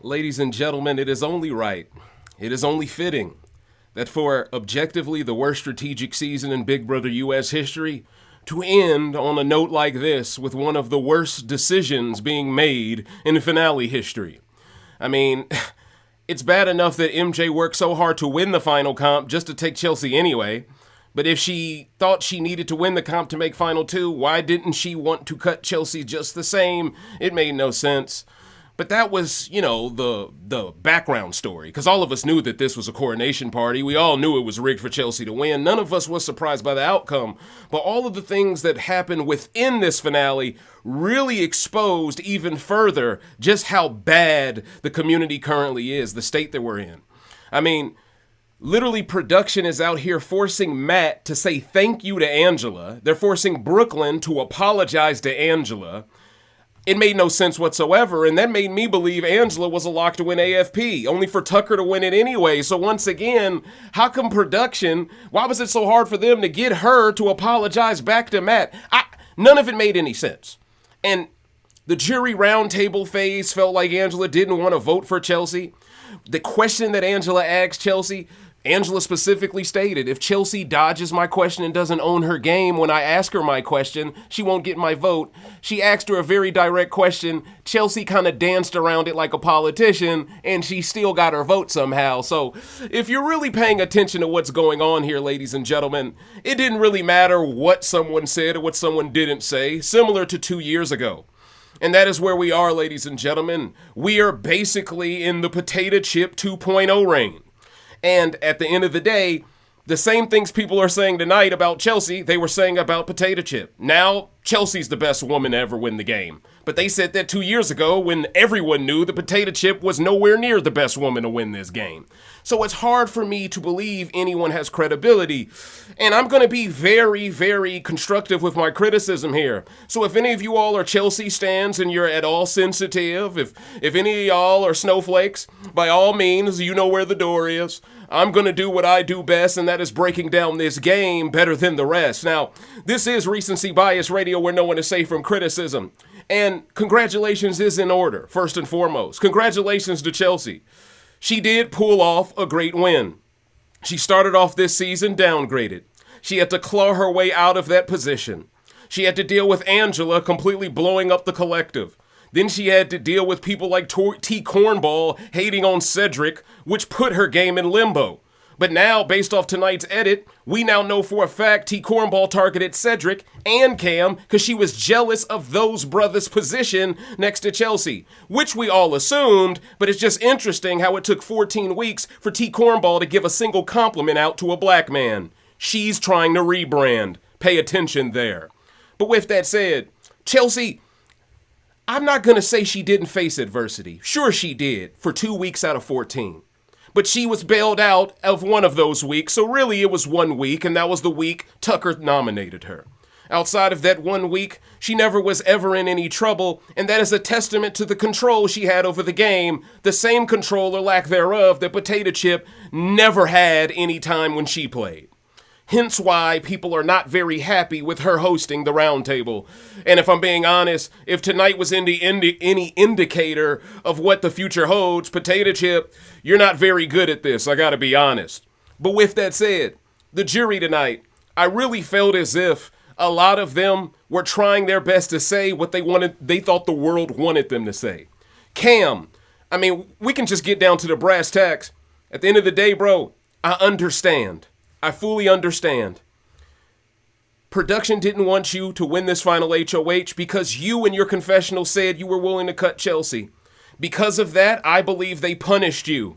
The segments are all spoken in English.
Ladies and gentlemen, it is only right, it is only fitting that for objectively the worst strategic season in Big Brother US history, to end on a note like this with one of the worst decisions being made in finale history. I mean, it's bad enough that MJ worked so hard to win the final comp just to take Chelsie anyway, but if she thought she needed to win the comp to make final two, why didn't she want to cut Chelsie just the same? It made no sense. But that was, the background story, because all of us knew that this was a coronation party. We all knew it was rigged for Chelsie to win. None of us was surprised by the outcome. But all of the things that happened within this finale really exposed even further just how bad the community currently is, the state that we're in. I mean, literally production is out here forcing Matt to say thank you to Angela. They're forcing Brooklyn to apologize to Angela. It made no sense whatsoever, and that made me believe Angela was a lock to win AFP, only for Tucker to win it anyway. So once again, how come production, why was it so hard for them to get her to apologize back to Matt? None of it made any sense. And the jury roundtable phase felt like Angela didn't want to vote for Chelsie. The question that Angela asked Chelsie, Angela specifically stated, if Chelsie dodges my question and doesn't own her game when I ask her my question, she won't get my vote. She asked her a very direct question. Chelsie kind of danced around it like a politician, and she still got her vote somehow. So if you're really paying attention to what's going on here, ladies and gentlemen, it didn't really matter what someone said or what someone didn't say, similar to 2 years ago. And that is where we are, ladies and gentlemen. We are basically in the potato chip 2.0 reign. And at the end of the day, the same things people are saying tonight about Chelsie, they were saying about Potato Chip. Now, Chelsea's the best woman to ever win the game. But they said that 2 years ago when everyone knew the Potato Chip was nowhere near the best woman to win this game. So it's hard for me to believe anyone has credibility. And I'm going to be very, very constructive with my criticism here. So if any of you all are Chelsie stans and you're at all sensitive, if any of y'all are snowflakes, by all means, you know where the door is. I'm going to do what I do best, and that is breaking down this game better than the rest. Now, this is Recency Bias Radio where no one is safe from criticism. And congratulations is in order, first and foremost. Congratulations to Chelsie. She did pull off a great win. She started off this season downgraded. She had to claw her way out of that position. She had to deal with Angela completely blowing up the collective. Then she had to deal with people like T-Kor hating on Cedric, which put her game in limbo. But now, based off tonight's edit, we now know for a fact T-Kor targeted Cedric and Cam because she was jealous of those brothers' position next to Chelsie, which we all assumed, but it's just interesting how it took 14 weeks for T-Kor to give a single compliment out to a black man. She's trying to rebrand. Pay attention there. But with that said, Chelsie, I'm not going to say she didn't face adversity. Sure she did, for 2 weeks out of 14. But she was bailed out of one of those weeks, so really it was 1 week, and that was the week Tucker nominated her. Outside of that 1 week, she never was ever in any trouble, and that is a testament to the control she had over the game, the same control or lack thereof that Potato Chip never had any time when she played. Hence why people are not very happy with her hosting the roundtable. And if I'm being honest, if tonight was any indicator of what the future holds, Potato Chip, you're not very good at this, I gotta be honest. But with that said, the jury tonight, I really felt as if a lot of them were trying their best to say what they thought the world wanted them to say. Cam, I mean, we can just get down to the brass tacks. At the end of the day, bro, I understand. I fully understand. Production didn't want you to win this final HOH because you in your confessional said you were willing to cut Chelsie. Because of that, I believe they punished you.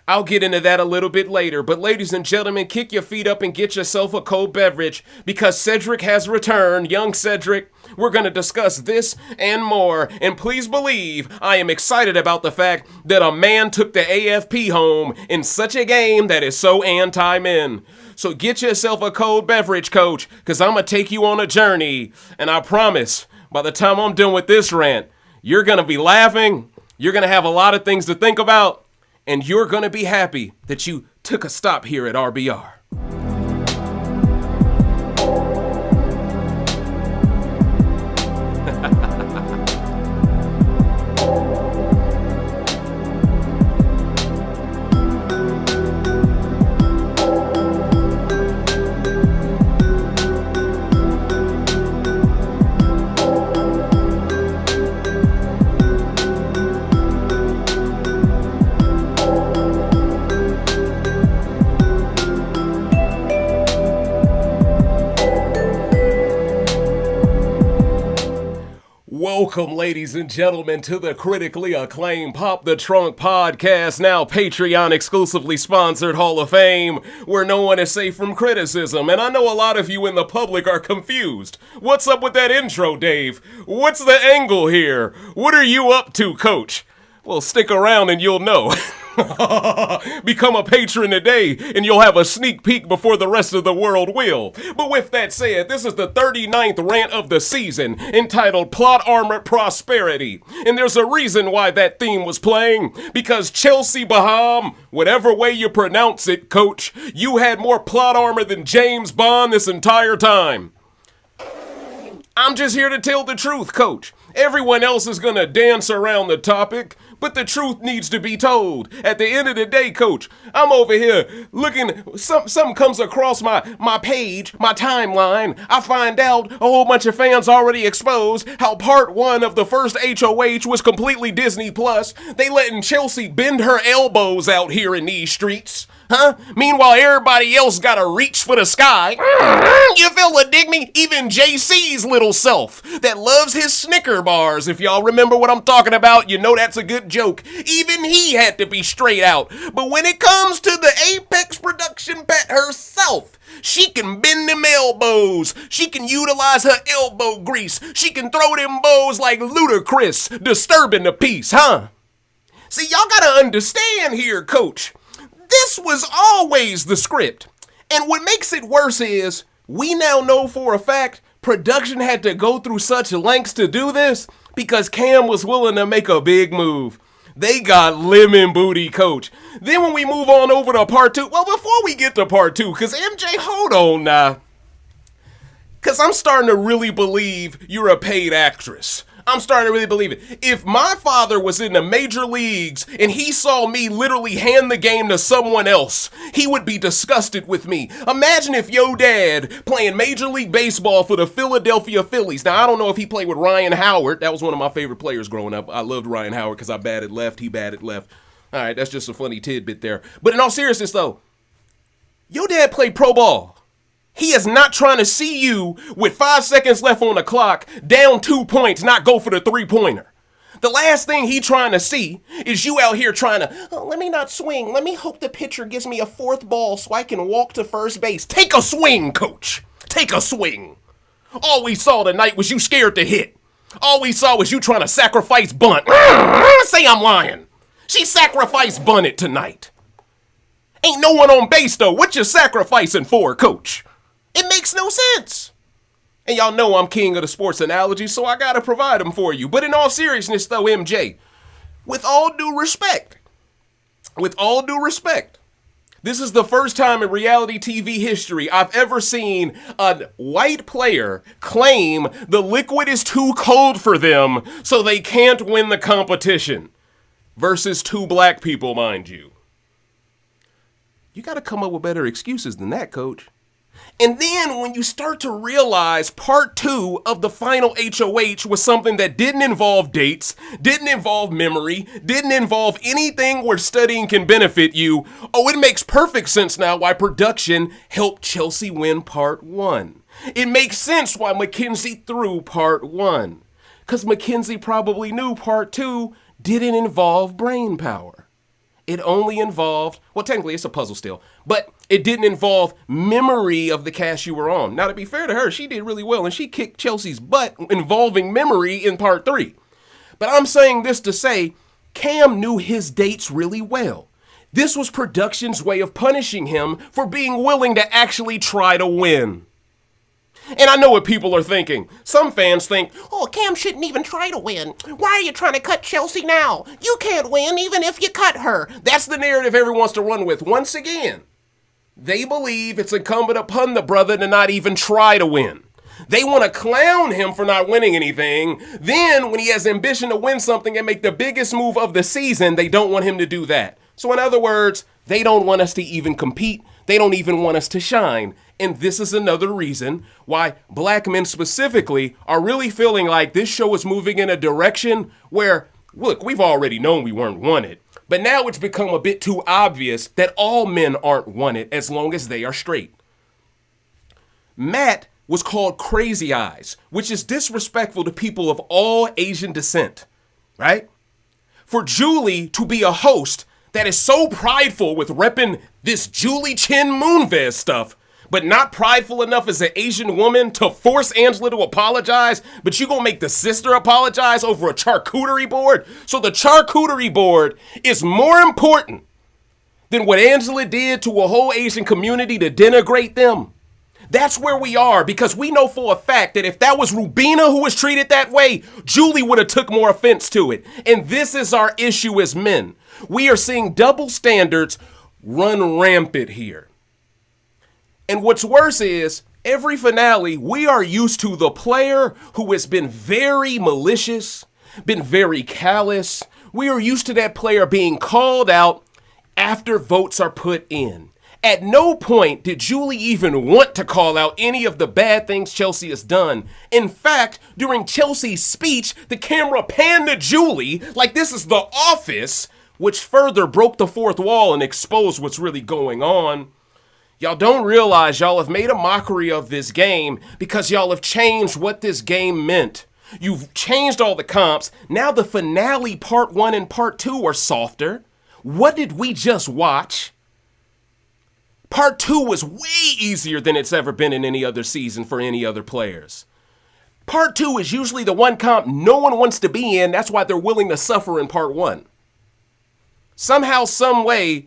I'll get into that a little bit later, but ladies and gentlemen, kick your feet up and get yourself a cold beverage because Cedric has returned. Young Cedric, we're going to discuss this and more, and please believe I am excited about the fact that a man took the AFP home in such a game that is so anti-men. So get yourself a cold beverage, coach, because I'm going to take you on a journey, and I promise, by the time I'm done with this rant, you're going to be laughing, you're going to have a lot of things to think about, and you're going to be happy that you took a stop here at RBR. Welcome, ladies and gentlemen, to the critically acclaimed Pop the Trunk podcast, now Patreon exclusively sponsored Hall of Fame, where no one is safe from criticism. And I know a lot of you in the public are confused. What's up with that intro, Dave? What's the angle here? What are you up to, Coach? Well, stick around and you'll know. Become a patron today and you'll have a sneak peek before the rest of the world will. But with that said, this is the 39th rant of the season, entitled Plot Armored Prosperity. And there's a reason why that theme was playing, because Chelsie Baham, whatever way you pronounce it, Coach, you had more plot armor than James Bond this entire time. I'm just here to tell the truth, Coach. Everyone else is gonna dance around the topic, but the truth needs to be told. At the end of the day, Coach, I'm over here looking, something comes across my page, my timeline. I find out a whole bunch of fans already exposed how part one of the first HOH was completely Disney Plus. They letting Chelsie bend her elbows out here in these streets. Huh? Meanwhile, everybody else gotta reach for the sky. You feel the dig me? Even JC's little self that loves his Snicker bars. If y'all remember what I'm talking about, you know that's a good joke. Even he had to be straight out. But when it comes to the Apex production pet herself, she can bend them elbows. She can utilize her elbow grease. She can throw them bows like Ludacris, disturbing the peace, huh? See, y'all gotta understand here, Coach. This was always the script. And what makes it worse is, we now know for a fact production had to go through such lengths to do this because Cam was willing to make a big move. They got lemon booty, Coach. Then when we move on over to part two, well, before we get to part two, because MJ, hold on now. Because I'm starting to really believe you're a paid actress. I'm starting to really believe it. If my father was in the major leagues and he saw me literally hand the game to someone else, he would be disgusted with me. Imagine if your dad playing Major League Baseball for the Philadelphia Phillies. Now, I don't know if he played with Ryan Howard. That was one of my favorite players growing up. I loved Ryan Howard because I batted left. He batted left. All right, that's just a funny tidbit there. But in all seriousness, though, your dad played pro ball. He is not trying to see you with 5 seconds left on the clock, down 2 points, not go for the three-pointer. The last thing he trying to see is you out here trying to, let me not swing. Let me hope the pitcher gives me a fourth ball so I can walk to first base. Take a swing, Coach. Take a swing. All we saw tonight was you scared to hit. All we saw was you trying to sacrifice bunt. Say I'm lying. She sacrificed bunted tonight. Ain't no one on base, though. What you sacrificing for, Coach? It makes no sense. And y'all know I'm king of the sports analogy, so I gotta provide them for you. But in all seriousness, though, MJ, with all due respect, this is the first time in reality TV history I've ever seen a white player claim the liquid is too cold for them, so they can't win the competition. Versus two black people, mind you. You gotta come up with better excuses than that, Coach. And then when you start to realize part two of the final HOH was something that didn't involve dates, didn't involve memory, didn't involve anything where studying can benefit you, it makes perfect sense now why production helped Chelsie win part one. It makes sense why Makensy threw part one. Because Makensy probably knew part two didn't involve brain power. It only involved, well, technically it's a puzzle still, but it didn't involve memory of the cast you were on. Now, to be fair to her, she did really well, and she kicked Chelsea's butt involving memory in part three. But I'm saying this to say, Cam knew his dates really well. This was production's way of punishing him for being willing to actually try to win. And I know what people are thinking. Some fans think, Cam shouldn't even try to win. Why are you trying to cut Chelsie now? You can't win even if you cut her. That's the narrative everyone wants to run with. Once again, they believe it's incumbent upon the brother to not even try to win. They want to clown him for not winning anything. Then, when he has ambition to win something and make the biggest move of the season, they don't want him to do that. So in other words, they don't want us to even compete. They don't even want us to shine. And this is another reason why black men specifically are really feeling like this show is moving in a direction where, look, we've already known we weren't wanted. But now it's become a bit too obvious that all men aren't wanted as long as they are straight. Matt was called Crazy Eyes, which is disrespectful to people of all Asian descent, right? For Julie to be a host that is so prideful with repping this Julie Chen Moonves stuff, but not prideful enough as an Asian woman to force Angela to apologize, but you gonna make the sister apologize over a charcuterie board? So the charcuterie board is more important than what Angela did to a whole Asian community to denigrate them? That's where we are, because we know for a fact that if that was Rubina who was treated that way, Julie would have took more offense to it. And this is our issue as men. We are seeing double standards run rampant here. And what's worse is, every finale, we are used to the player who has been very malicious, been very callous. We are used to that player being called out after votes are put in. At no point did Julie even want to call out any of the bad things Chelsie has done. In fact, during Chelsea's speech, the camera panned to Julie like this is the office, which further broke the fourth wall and exposed what's really going on. Y'all don't realize y'all have made a mockery of this game because y'all have changed what this game meant. You've changed all the comps. Now the finale part 1 and part 2 are softer. What did we just watch? Part 2 was way easier than it's ever been in any other season for any other players. Part 2 is usually the one comp no one wants to be in. That's why they're willing to suffer in part 1. Somehow, some way,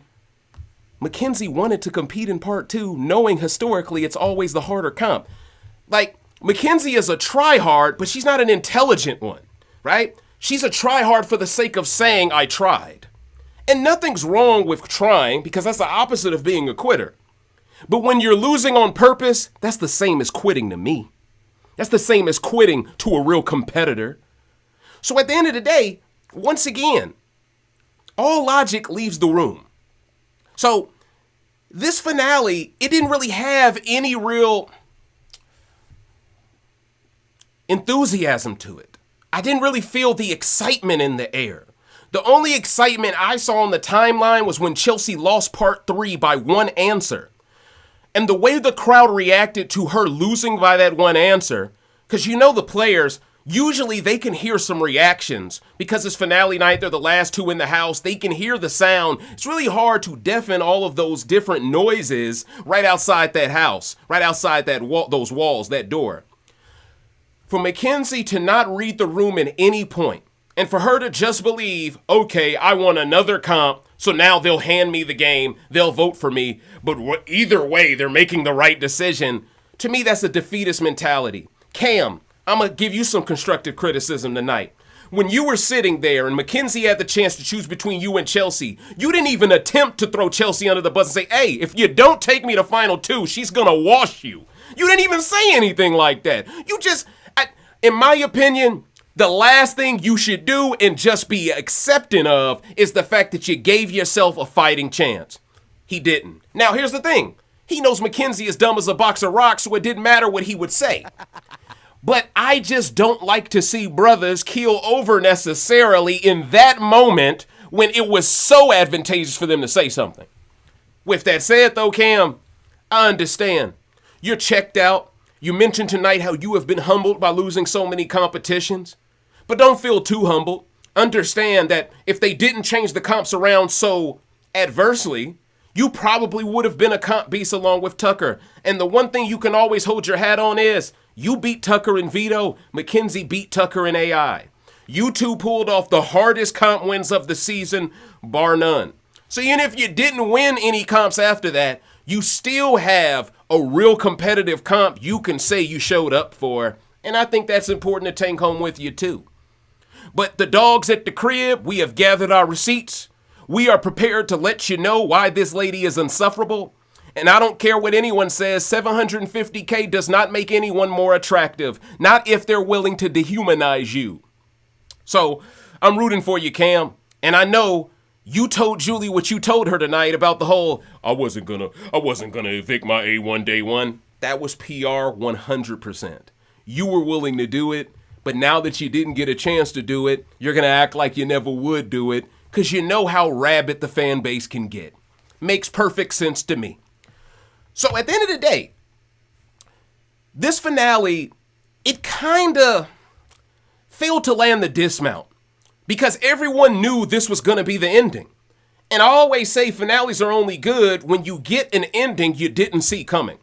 Makensy wanted to compete in part 2, knowing historically it's always the harder comp. Like, Makensy is a try-hard, but she's not an intelligent one, right? She's a try-hard for the sake of saying, I tried. And nothing's wrong with trying, because that's the opposite of being a quitter. But when you're losing on purpose, that's the same as quitting to me. That's the same as quitting to a real competitor. So at the end of the day, once again, all logic leaves the room. So this finale, it didn't really have any real enthusiasm to it. I didn't really feel the excitement in the air. The only excitement I saw on the timeline was when Chelsie lost part 3 by one answer. And the way the crowd reacted to her losing by that one answer, because you know the players, usually they can hear some reactions. Because it's finale night, they're the last two in the house, they can hear the sound. It's really hard to deafen all of those different noises right outside that house, right outside that those walls, that door. For Makensy to not read the room at any point, and for her to just believe, okay, I want another comp, so now they'll hand me the game, they'll vote for me, but either way, they're making the right decision. To me, that's a defeatist mentality. Cam, I'm going to give you some constructive criticism tonight. When you were sitting there and Makensy had the chance to choose between you and Chelsie, you didn't even attempt to throw Chelsie under the bus and say, hey, if you don't take me to final 2, she's going to wash you. You didn't even say anything like that. You just, in my opinion, the last thing you should do and just be accepting of is the fact that you gave yourself a fighting chance. He didn't. Now, here's the thing. He knows Makensy is dumb as a box of rocks, so it didn't matter what he would say. But I just don't like to see brothers keel over necessarily in that moment when it was so advantageous for them to say something. With that said, though, Cam, I understand. You're checked out. You mentioned tonight how you have been humbled by losing so many competitions. But don't feel too humbled. Understand that if they didn't change the comps around so adversely, you probably would have been a comp beast along with Tucker. And the one thing you can always hold your hat on is you beat Tucker in veto, Makensy beat Tucker in AI. You two pulled off the hardest comp wins of the season, bar none. So even if you didn't win any comps after that, you still have a real competitive comp you can say you showed up for. And I think that's important to take home with you too. But the dogs at the crib, we have gathered our receipts. We are prepared to let you know why this lady is insufferable. And I don't care what anyone says, $750K does not make anyone more attractive. Not if they're willing to dehumanize you. So I'm rooting for you, Cam. And I know you told Julie what you told her tonight about the whole, I wasn't gonna evict my A1 day one. That was PR 100%. You were willing to do it. But now that you didn't get a chance to do it, you're going to act like you never would do it because you know how rabid the fan base can get. Makes perfect sense to me. So at the end of the day, this finale, it kind of failed to land the dismount because everyone knew this was going to be the ending. And I always say finales are only good when you get an ending you didn't see coming.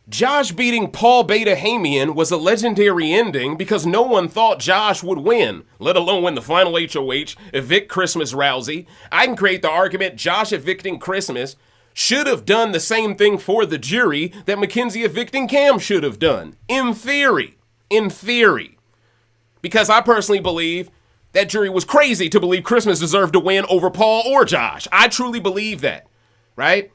Josh beating Paul Beta-Hamian was a legendary ending because no one thought Josh would win, let alone win the final HOH, evict Christmas Rousey. I can create the argument Josh evicting Christmas should have done the same thing for the jury that Makensy evicting Cam should have done. In theory. Because I personally believe that jury was crazy to believe Christmas deserved to win over Paul or Josh. I truly believe that, right?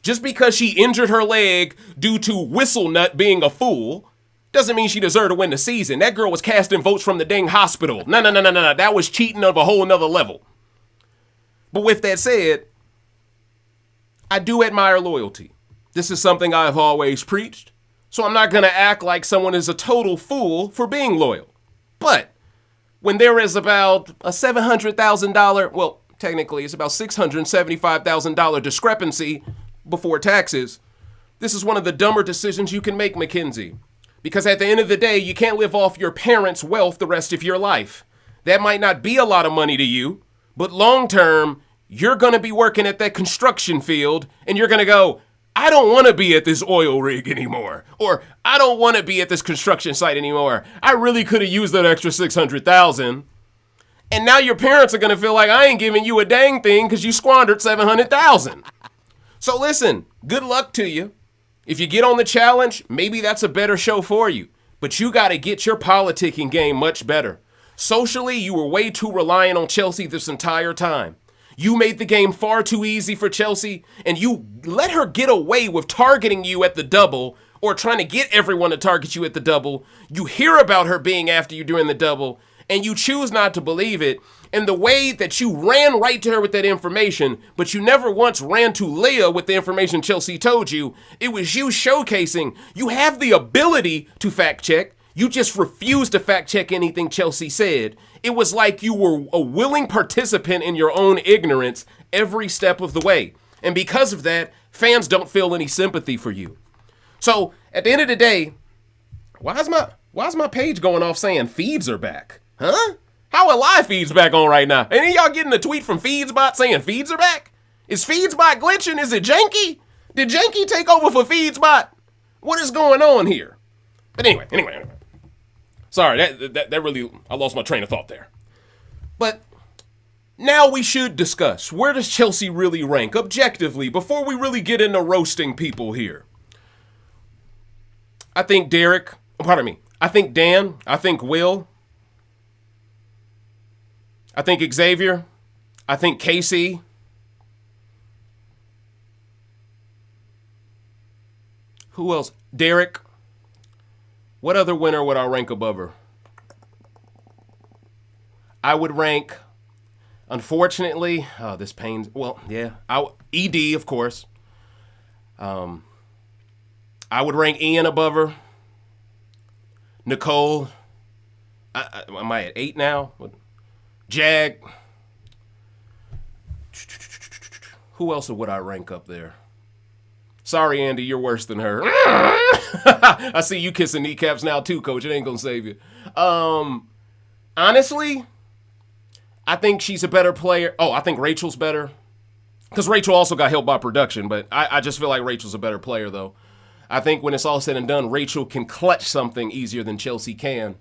Just because she injured her leg due to Whistlenut being a fool doesn't mean she deserved to win the season. That girl was casting votes from the dang hospital. No. That was cheating of a whole nother level. But with that said, I do admire loyalty. This is something I have always preached, so I'm not going to act like someone is a total fool for being loyal. But when there is about a $700,000, well, technically it's about $675,000 discrepancy before taxes, this is one of the dumber decisions you can make, Makensy. Because at the end of the day, you can't live off your parents' wealth the rest of your life. That might not be a lot of money to you, but long term, you're going to be working at that construction field and you're going to go, I don't want to be at this oil rig anymore. Or I don't want to be at this construction site anymore. I really could have used that extra $600,000. And now your parents are going to feel like I ain't giving you a dang thing because you squandered $700,000. So listen, good luck to you. If you get on the challenge, maybe that's a better show for you. But you got to get your politicking game much better. Socially, you were way too reliant on Chelsie this entire time. You made the game far too easy for Chelsie, and you let her get away with targeting you at the double or trying to get everyone to target you at the double. You hear about her being after you during the double, and you choose not to believe it. And the way that you ran right to her with that information, but you never once ran to Leah with the information Chelsie told you, it was you showcasing you have the ability to fact check. You just refused to fact check anything Chelsie said. It was like you were a willing participant in your own ignorance every step of the way. And because of that, fans don't feel any sympathy for you. So at the end of the day, why is my page going off saying feeds are back? Huh? How are live feeds back on right now? Any of y'all getting a tweet from Feedsbot saying feeds are back? Is Feedsbot glitching? Is it janky? Did janky take over for Feedsbot? What is going on here? But anyway. Sorry, that really, I lost my train of thought there. But now we should discuss, where does Chelsie really rank objectively before we really get into roasting people here? I think I think Dan, I think Will, I think Xavier, I think Casey, who else? Derek. What other winner would I rank above her? I would rank, unfortunately, this pains, well, yeah, ED, of course. I would rank Ian above her. Nicole, am I at 8 now? Jag. Who else would I rank up there? Sorry, Andy, you're worse than her. I see you kissing kneecaps now too, Coach. It ain't gonna save you. Honestly, I think she's a better player. Oh, I think Rachel's better. Because Rachel also got helped by production, but I just feel like Rachel's a better player, though. I think when it's all said and done, Rachel can clutch something easier than Chelsie can.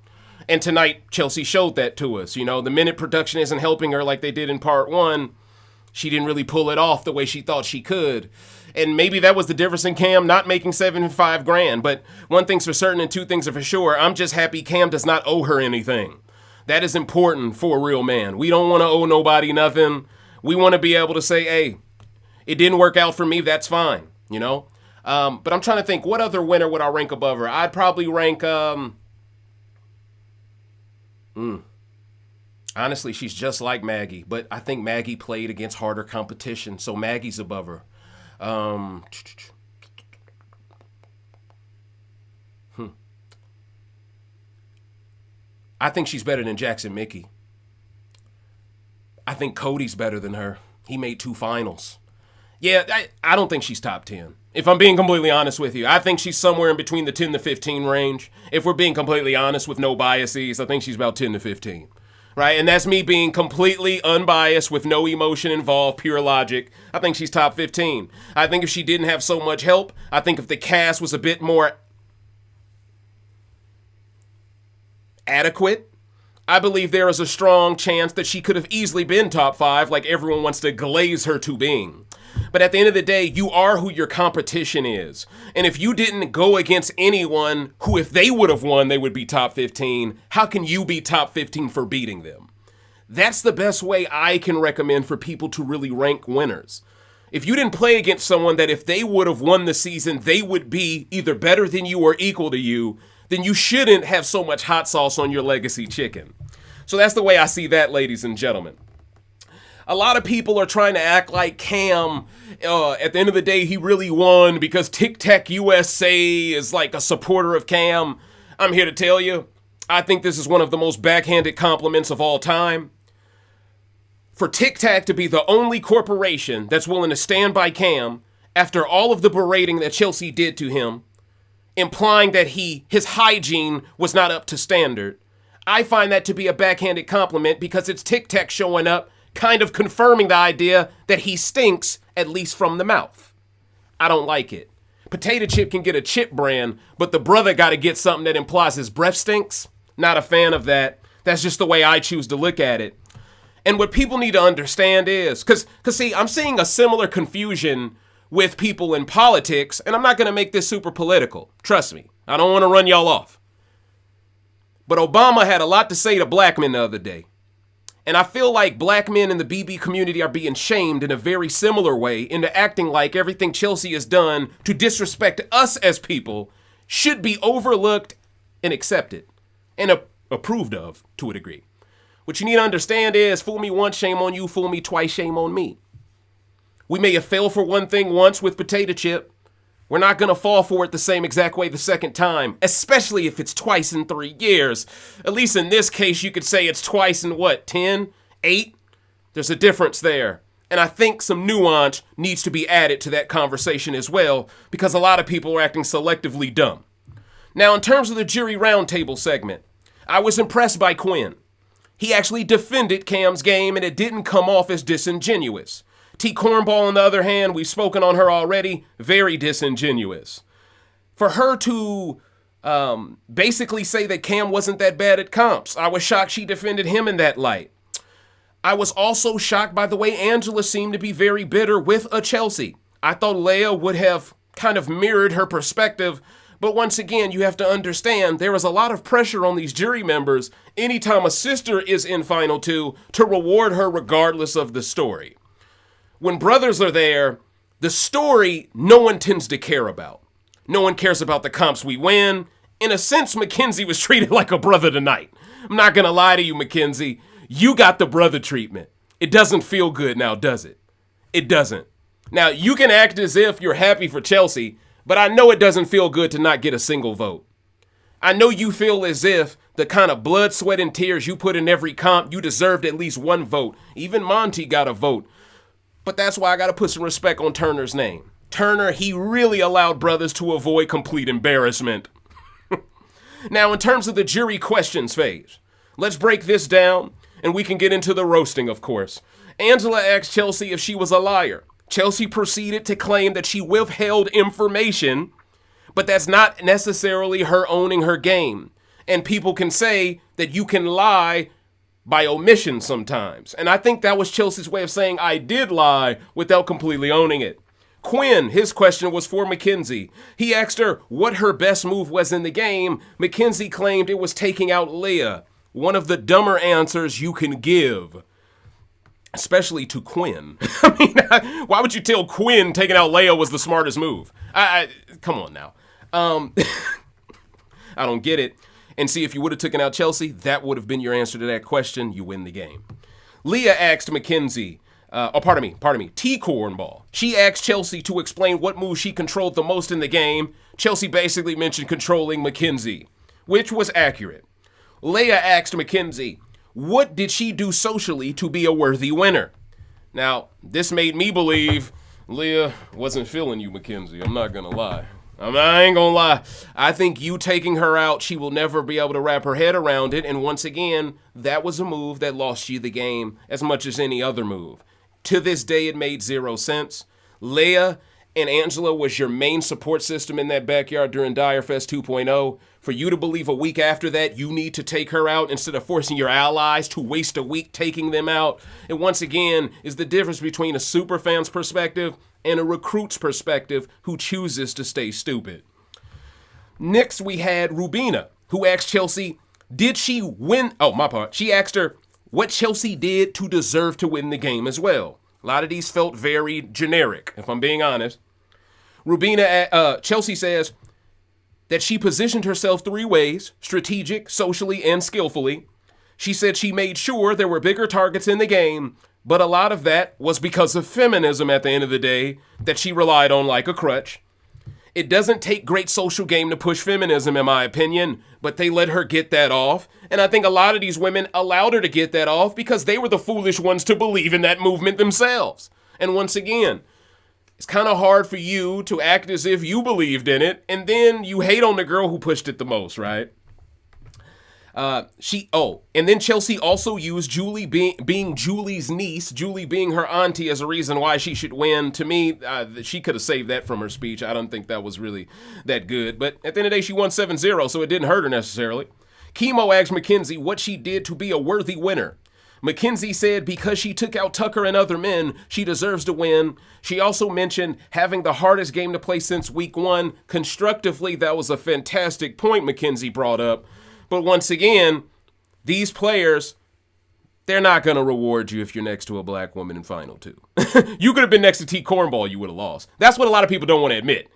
And tonight, Chelsie showed that to us. You know, the minute production isn't helping her like they did in part 1, she didn't really pull it off the way she thought she could. And maybe that was the difference in Cam not making $75,000. But one thing's for certain and two things are for sure. I'm just happy Cam does not owe her anything. That is important for a real man. We don't want to owe nobody nothing. We want to be able to say, hey, it didn't work out for me. That's fine, you know? But I'm trying to think, what other winner would I rank above her? I'd probably rank, honestly, she's just like Maggie, but I think Maggie played against harder competition, so Maggie's above her. I think she's better than Jackson Mickey. I think Cody's better than her. He made 2 finals. Yeah, I don't think she's top 10. If I'm being completely honest with you, I think she's somewhere in between the 10 to 15 range. If we're being completely honest with no biases, I think she's about 10 to 15. Right? And that's me being completely unbiased with no emotion involved, pure logic. I think she's top 15. I think if she didn't have so much help, I think if the cast was a bit more adequate, I believe there is a strong chance that she could have easily been top 5 like everyone wants to glaze her to being. But at the end of the day, you are who your competition is. And if you didn't go against anyone who, if they would have won, they would be top 15, how can you be top 15 for beating them? That's the best way I can recommend for people to really rank winners. If you didn't play against someone that if they would have won the season, they would be either better than you or equal to you, then you shouldn't have so much hot sauce on your legacy chicken. So that's the way I see that, ladies and gentlemen. A lot of people are trying to act like Cam, at the end of the day, he really won because Tic Tac USA is like a supporter of Cam. I'm here to tell you, I think this is one of the most backhanded compliments of all time. For Tic Tac to be the only corporation that's willing to stand by Cam after all of the berating that Chelsie did to him, implying that his hygiene was not up to standard, I find that to be a backhanded compliment because it's Tic Tac showing up, kind of confirming the idea that he stinks, at least from the mouth. I don't like it. Potato Chip can get a chip brand, but the brother got to get something that implies his breath stinks. Not a fan of that. That's just the way I choose to look at it. And what people need to understand is, because see, I'm seeing a similar confusion with people in politics, and I'm not going to make this super political. Trust me, I don't want to run y'all off. But Obama had a lot to say to black men the other day. And I feel like black men in the BB community are being shamed in a very similar way into acting like everything Chelsie has done to disrespect us as people should be overlooked and accepted and approved of to a degree. What you need to understand is, fool me once, shame on you. Fool me twice, shame on me. We may have failed for one thing once with Potato Chip. We're not going to fall for it the same exact way the second time, especially if it's twice in 3 years. At least in this case, you could say it's twice in 10, 8? There's a difference there. And I think some nuance needs to be added to that conversation as well, because a lot of people are acting selectively dumb. Now, in terms of the jury roundtable segment, I was impressed by Quinn. He actually defended Cam's game, and it didn't come off as disingenuous. T-Cornball, on the other hand, we've spoken on her already, very disingenuous. For her to basically say that Cam wasn't that bad at comps, I was shocked she defended him in that light. I was also shocked by the way Angela seemed to be very bitter with a Chelsie. I thought Leah would have kind of mirrored her perspective, but once again, you have to understand there is a lot of pressure on these jury members anytime a sister is in Final Two to reward her regardless of the story. When brothers are there, the story no one tends to care about. No one cares about the comps we win. In a sense, Makensy was treated like a brother tonight. I'm not going to lie to you, Makensy. You got the brother treatment. It doesn't feel good now, does it? It doesn't. Now, you can act as if you're happy for Chelsie, but I know it doesn't feel good to not get a single vote. I know you feel as if the kind of blood, sweat, and tears you put in every comp, you deserved at least one vote. Even Monty got a vote. But that's why I got to put some respect on Turner's name. Turner, he really allowed brothers to avoid complete embarrassment. Now, in terms of the jury questions phase, let's break this down, and we can get into the roasting, of course. Angela asked Chelsie if she was a liar. Chelsie proceeded to claim that she withheld information, but that's not necessarily her owning her game. And people can say that you can lie by omission sometimes. And I think that was Chelsea's way of saying I did lie without completely owning it. Quinn, his question was for Makensy. He asked her what her best move was in the game. Makensy claimed it was taking out Leah. One of the dumber answers you can give. Especially to Quinn. I mean, why would you tell Quinn taking out Leah was the smartest move? Come on now. I don't get it. And see, if you would have taken out Chelsie, that would have been your answer to that question. You win the game. Leah asked Makensy, T-Cornball. She asked Chelsie to explain what move she controlled the most in the game. Chelsie basically mentioned controlling Makensy, which was accurate. Leah asked Makensy, what did she do socially to be a worthy winner? Now, this made me believe Leah, wasn't feeling you, Makensy. I'm not gonna lie. I ain't gonna lie. I think you taking her out, she will never be able to wrap her head around it. And once again, that was a move that lost you the game as much as any other move. To this day, it made zero sense. Leah and Angela was your main support system in that backyard during Direfest 2.0. For you to believe a week after that, you need to take her out instead of forcing your allies to waste a week taking them out. And once again, is the difference between a superfan's perspective and a recruit's perspective who chooses to stay stupid. Next, we had Rubina, who asked Chelsie, did she win? Oh, my part. She asked her what Chelsie did to deserve to win the game as well. A lot of these felt very generic, if I'm being honest. Chelsie says that she positioned herself 3 ways, strategic, socially, and skillfully. She said she made sure there were bigger targets in the game, but a lot of that was because of feminism at the end of the day that she relied on like a crutch. It doesn't take great social game to push feminism, in my opinion, but they let her get that off. And I think a lot of these women allowed her to get that off because they were the foolish ones to believe in that movement themselves. And once again, it's kind of hard for you to act as if you believed in it, and then you hate on the girl who pushed it the most, right? And then Chelsie also used Julie being Julie's niece, Julie being her auntie, as a reason why she should win. To me, she could have saved that from her speech. I don't think that was really that good. But at the end of the day, she won 7-0, so it didn't hurt her necessarily. Kimo asked Makensy what she did to be a worthy winner. Makensy said because she took out Tucker and other men, she deserves to win. She also mentioned having the hardest game to play since week 1. Constructively, that was a fantastic point Makensy brought up. But once again, these players, they're not going to reward you if you're next to a black woman in Final 2. You could have been next to T-Kornball, you would have lost. That's what a lot of people don't want to admit.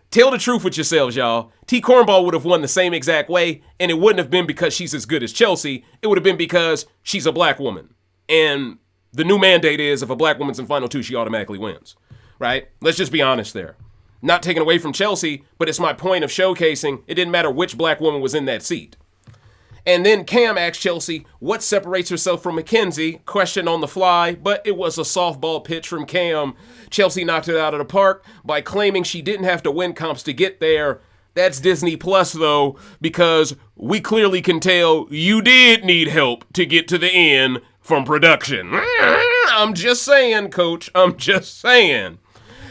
Tell the truth with yourselves, y'all. T-Kornball would have won the same exact way, and it wouldn't have been because she's as good as Chelsie. It would have been because she's a black woman. And the new mandate is if a black woman's in Final 2, she automatically wins. Right? Let's just be honest there. Not taken away from Chelsie, but it's my point of showcasing it didn't matter which black woman was in that seat. And then Cam asked Chelsie what separates herself from Makensy, question on the fly, but it was a softball pitch from Cam. Chelsie knocked it out of the park by claiming she didn't have to win comps to get there. That's Disney Plus, though, because we clearly can tell you did need help to get to the end from production. I'm just saying, coach. I'm just saying.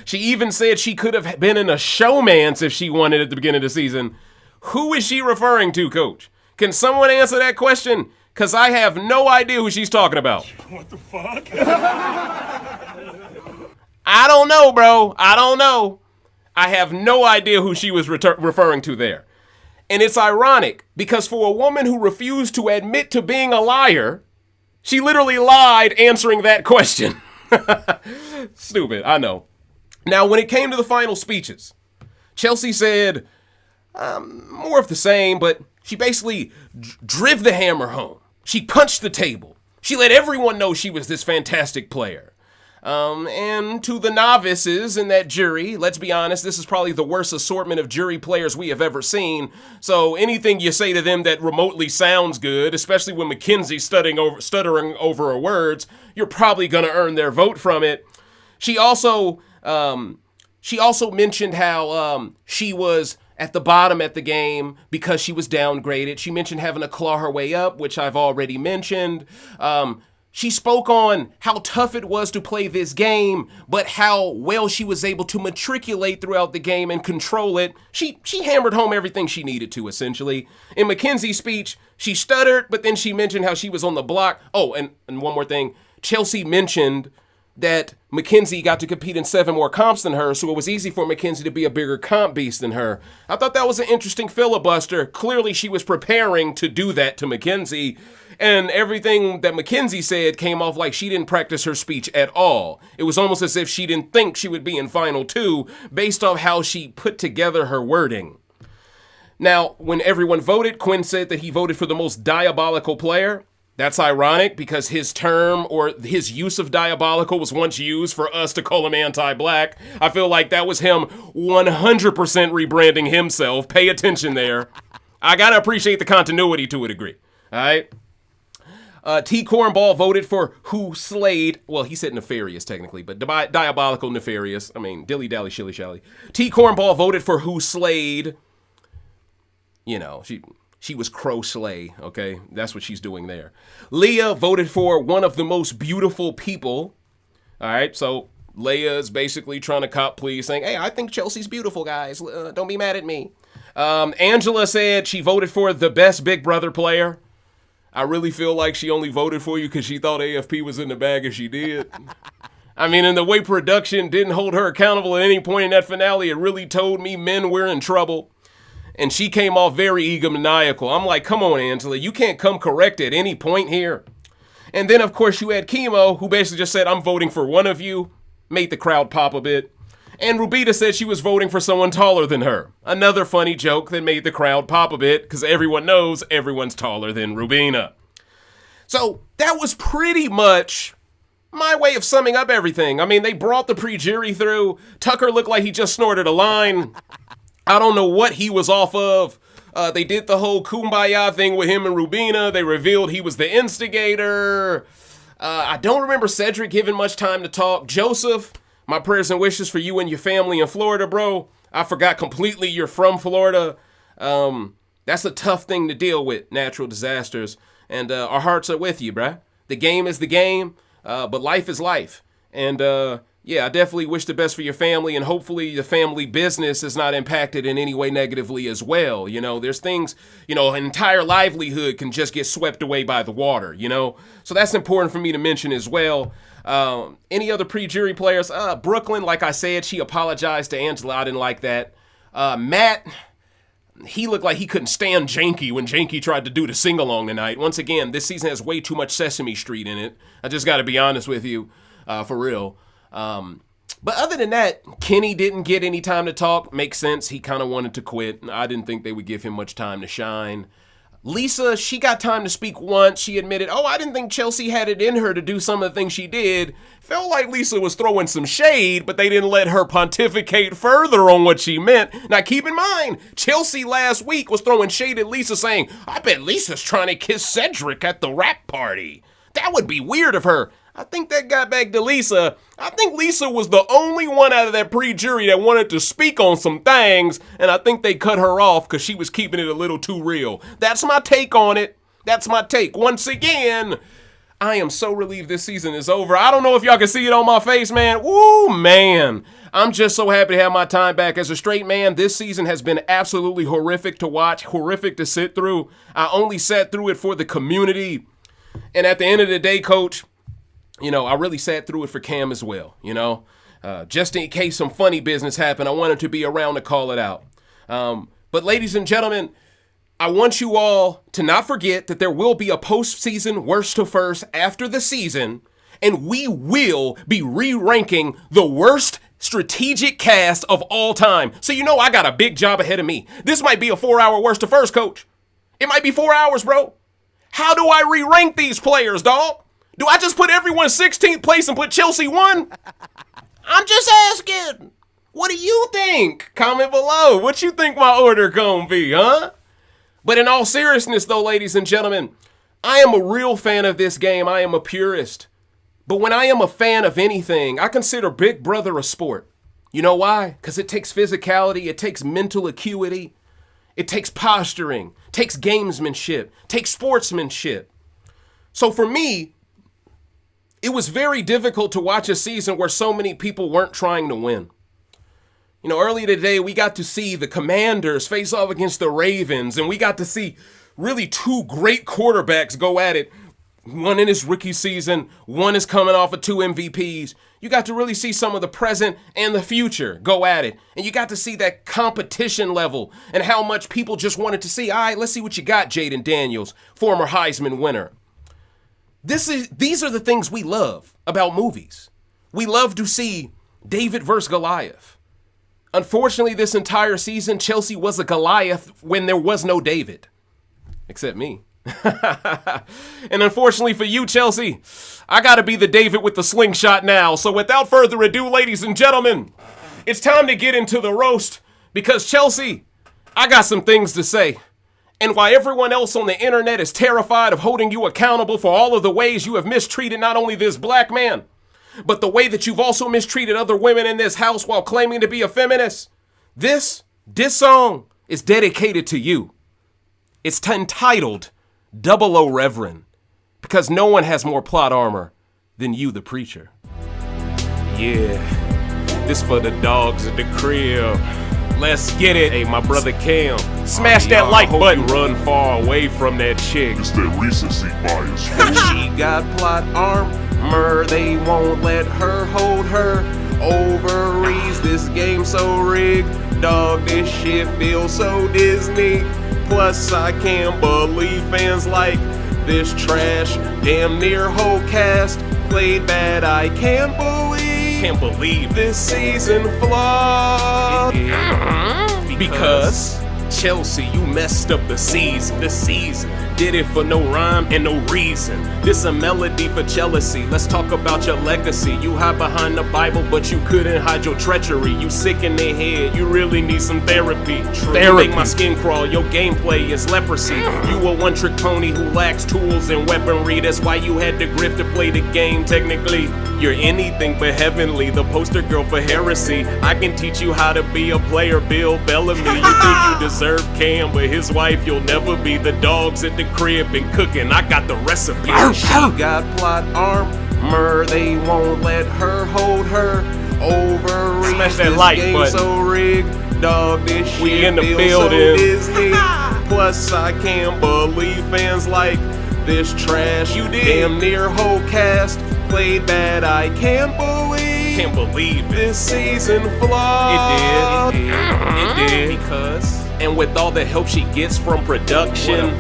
She even said she could have been in a showmance if she wanted at the beginning of the season. Who is she referring to, coach? Can someone answer that question? Because I have no idea who she's talking about. What the fuck? I don't know, bro. I don't know. I have no idea who she was referring to there. And it's ironic because for a woman who refused to admit to being a liar, she literally lied answering that question. Stupid, I know. Now, when it came to the final speeches, Chelsie said more of the same, but she basically driv the hammer home. She punched the table. She let everyone know she was this fantastic player. And to the novices in that jury, let's be honest, this is probably the worst assortment of jury players we have ever seen. So anything you say to them that remotely sounds good, especially when Makensy stuttering over her words, you're probably going to earn their vote from it. She also mentioned how she was at the bottom at the game because she was downgraded. She mentioned having to claw her way up, which I've already mentioned. She spoke on how tough it was to play this game, but how well she was able to matriculate throughout the game and control it. She hammered home everything she needed to, essentially. In Makensy's speech, she stuttered, but then she mentioned how she was on the block. Oh, and one more thing. Chelsie mentioned that Makensy got to compete in 7 more comps than her, so it was easy for Makensy to be a bigger comp beast than her. I thought that was an interesting filibuster. Clearly, she was preparing to do that to Makensy, and everything that Makensy said came off like she didn't practice her speech at all. It was almost as if she didn't think she would be in Final 2 based off how she put together her wording. Now, when everyone voted, Quinn said that he voted for the most diabolical player. That's ironic because his term or his use of diabolical was once used for us to call him anti-black. I feel like that was him 100% rebranding himself. Pay attention there. I gotta appreciate the continuity to a degree. All right. T-Kor voted for who slayed, well, he said nefarious technically, but diabolical nefarious. I mean, dilly-dally, shilly-shally. T-Kor voted for who slayed, you know, she was Crow-slay, okay? That's what she's doing there. Leah voted for one of the most beautiful people. All right, so Leah is basically trying to cop please, saying, hey, I think Chelsea's beautiful, guys. Don't be mad at me. Angela said she voted for the best Big Brother player. I really feel like she only voted for you because she thought AFP was in the bag and she did. I mean, and the way production didn't hold her accountable at any point in that finale, it really told me men were in trouble. And she came off very egomaniacal. I'm like, come on, Angela, you can't come correct at any point here. And then, of course, you had Kimo, who basically just said, I'm voting for one of you. Made the crowd pop a bit. And Rubina said she was voting for someone taller than her. Another funny joke that made the crowd pop a bit, because everyone knows everyone's taller than Rubina. So that was pretty much my way of summing up everything. I mean, they brought the pre-jury through. Tucker looked like he just snorted a line. I don't know what he was off of. They did the whole kumbaya thing with him and Rubina. They revealed he was the instigator. I don't remember Cedric giving much time to talk. Joseph, my prayers and wishes for you and your family in Florida, bro. I forgot completely you're from Florida. That's a tough thing to deal with, natural disasters. And our hearts are with you, bruh. The game is the game, but life is life. And yeah, I definitely wish the best for your family, and hopefully the family business is not impacted in any way negatively as well. You know, there's things, you know, an entire livelihood can just get swept away by the water, you know? So that's important for me to mention as well. Any other pre-jury players? Brooklyn, like I said, she apologized to Angela. I didn't like that. Matt, he looked like he couldn't stand Janky when Janky tried to do the sing-along tonight. Once again, this season has way too much Sesame Street in it. I just got to be honest with you, for real. But other than that, Kenny didn't get any time to talk. Makes sense. He kind of wanted to quit. I didn't think they would give him much time to shine. Lisa, she got time to speak once. She admitted, I didn't think Chelsie had it in her to do some of the things she did. Felt like Lisa was throwing some shade, but they didn't let her pontificate further on what she meant. Now, keep in mind, Chelsie last week was throwing shade at Lisa, saying, I bet Lisa's trying to kiss Cedric at the rap party. That would be weird of her. I think that got back to Lisa. I think Lisa was the only one out of that pre-jury that wanted to speak on some things, and I think they cut her off because she was keeping it a little too real. That's my take on it. That's my take. Once again, I am so relieved this season is over. I don't know if y'all can see it on my face, man. Woo, man. I'm just so happy to have my time back. As a straight man, this season has been absolutely horrific to watch, horrific to sit through. I only sat through it for the community. And at the end of the day, Coach, you know, I really sat through it for Cam as well, you know. Just in case some funny business happened, I wanted to be around to call it out. But ladies and gentlemen, I want you all to not forget that there will be a postseason worst to first after the season, and we will be re-ranking the worst strategic cast of all time. So you know I got a big job ahead of me. This might be a 4-hour worst to first, Coach. It might be 4 hours, bro. How do I re-rank these players, dog? Do I just put everyone 16th place and put Chelsie 1? I'm just asking. What do you think? Comment below. What you think my order gonna be, huh? But in all seriousness, though, ladies and gentlemen, I am a real fan of this game. I am a purist. But when I am a fan of anything, I consider Big Brother a sport. You know why? Because it takes physicality. It takes mental acuity. It takes posturing. It takes gamesmanship. It takes sportsmanship. So for me, it was very difficult to watch a season where so many people weren't trying to win. You know, earlier today, we got to see the Commanders face off against the Ravens, and we got to see really two great quarterbacks go at it. One in his rookie season, one is coming off of 2 MVPs. You got to really see some of the present and the future go at it. And you got to see that competition level and how much people just wanted to see, all right, let's see what you got, Jaden Daniels, former Heisman winner. These are the things we love about movies. We love to see David versus Goliath. Unfortunately, this entire season, Chelsie was a Goliath when there was no David. Except me. And unfortunately for you, Chelsie, I gotta be the David with the slingshot now. So without further ado, ladies and gentlemen, it's time to get into the roast because Chelsie, I got some things to say. And while everyone else on the internet is terrified of holding you accountable for all of the ways you have mistreated not only this black man, but the way that you've also mistreated other women in this house while claiming to be a feminist, this song is dedicated to you. It's entitled Double O Reverend, because no one has more plot armor than you, the preacher. Yeah, this for the dogs at the crib. Let's get it. Hey, my brother Cam, smash that like button. You run far away from that chick. It's that recency bias. She got plot armor. They won't let her hold her ovaries. This game so rigged. Dog, this shit feels so Disney. Plus, I can't believe fans like this trash. Damn near whole cast played bad. I can't believe this season flawed. Because Chelsie, you messed up the season. This season did it for no rhyme and no reason. This a melody for jealousy. Let's talk about your legacy. You hide behind the Bible, but you couldn't hide your treachery. You sick in the head, you really need some therapy. You make my skin crawl, your gameplay is leprosy. You a one-trick pony who lacks tools and weaponry. That's why you had the grip to play the game technically. You're anything but heavenly, the poster girl for heresy. I can teach you how to be a player, Bill Bellamy. You think you deserve Cam, but his wife you'll never be. The dogs at the crib and cooking, I got the recipe. She got plot armor, they won't let her hold her ovaries. Smash that like button. So rigged, dog, this shit we in the building. So Disney. Plus I can't believe fans like this trash. You did damn near whole cast played bad. I can't believe this season flawed. It did because. And with all the help she gets from production,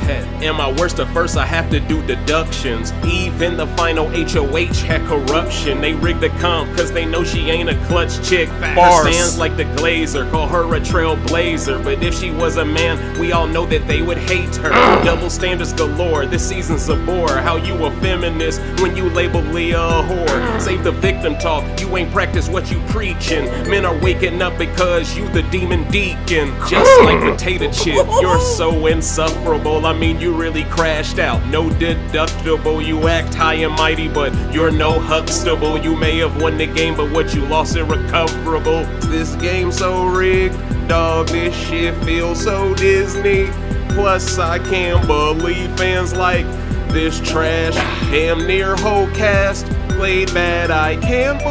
and my worst at first I have to do deductions. Even the final HOH had corruption. They rigged the comp cause they know she ain't a clutch chick. Her stands like the Glazer, call her a trailblazer. But if she was a man, we all know that they would hate her. Double standards galore, this season's a bore. How you a feminist when you label Leah a whore? Save the victim talk, you ain't practice what you preaching. Men are waking up because you the demon deacon. Just like potato chip, you're so insufferable. I mean, you really crashed out. No deductible. You act high and mighty, but you're no Huxtable. You may have won the game, but what you lost irrecoverable. This game so rigged, dog. This shit feels so Disney. Plus, I can't believe fans like this trash. Damn near whole cast played bad. I can't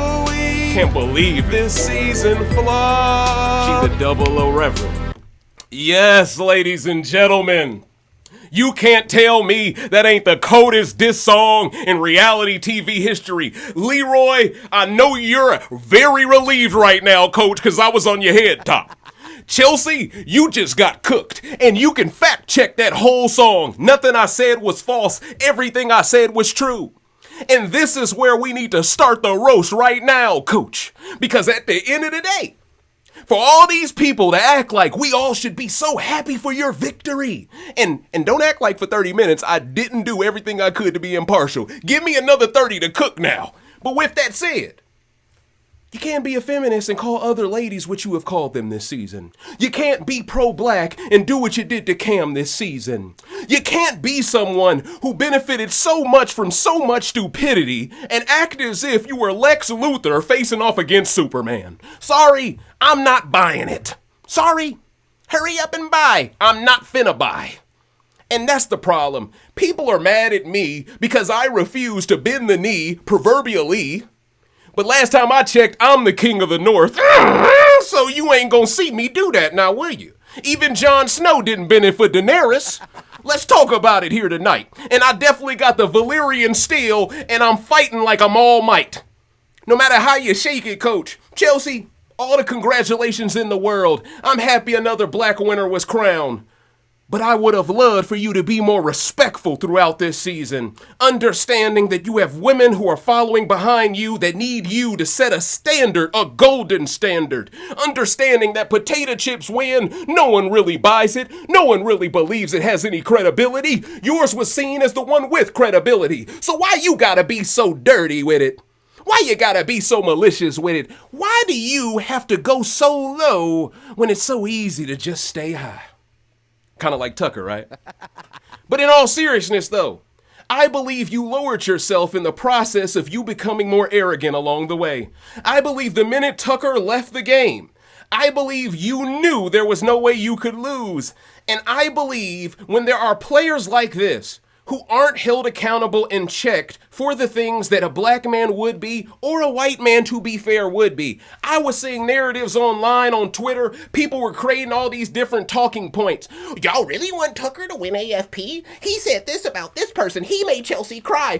believe this season flawed. She's the Double O Reverend. Yes, ladies and gentlemen, you can't tell me that ain't the coldest diss song in reality TV history. Leroy, I know you're very relieved right now, coach, because I was on your head top. Chelsie, you just got cooked, and you can fact check that whole song. Nothing I said was false. Everything I said was true. And this is where we need to start the roast right now, coach, because at the end of the day, for all these people to act like we all should be so happy for your victory. And don't act like for 30 minutes I didn't do everything I could to be impartial. Give me another 30 to cook now. But with that said, you can't be a feminist and call other ladies what you have called them this season. You can't be pro-black and do what you did to Cam this season. You can't be someone who benefited so much from so much stupidity and act as if you were Lex Luthor facing off against Superman. Sorry, I'm not buying it. Sorry, hurry up and buy. I'm not finna buy. And that's the problem. People are mad at me because I refuse to bend the knee, proverbially. But last time I checked, I'm the king of the north. So you ain't gonna see me do that now, will you? Even Jon Snow didn't bend it for Daenerys. Let's talk about it here tonight. And I definitely got the Valyrian steel, and I'm fighting like I'm All Might. No matter how you shake it, coach. Chelsie, all the congratulations in the world. I'm happy another black winner was crowned. But I would have loved for you to be more respectful throughout this season, understanding that you have women who are following behind you that need you to set a standard, a golden standard. Understanding that potato chips win, no one really buys it, no one really believes it has any credibility. Yours was seen as the one with credibility. So why you gotta be so dirty with it? Why you gotta be so malicious with it? Why do you have to go so low when it's so easy to just stay high? Kind of like Tucker, right? But in all seriousness, though, I believe you lowered yourself in the process of you becoming more arrogant along the way. I believe the minute Tucker left the game, I believe you knew there was no way you could lose. And I believe when there are players like this who aren't held accountable and checked for the things that a black man would be, or a white man, to be fair, would be. I was seeing narratives online on Twitter. People were creating all these different talking points. Y'all really want Tucker to win AFP? He said this about this person. He made Chelsie cry.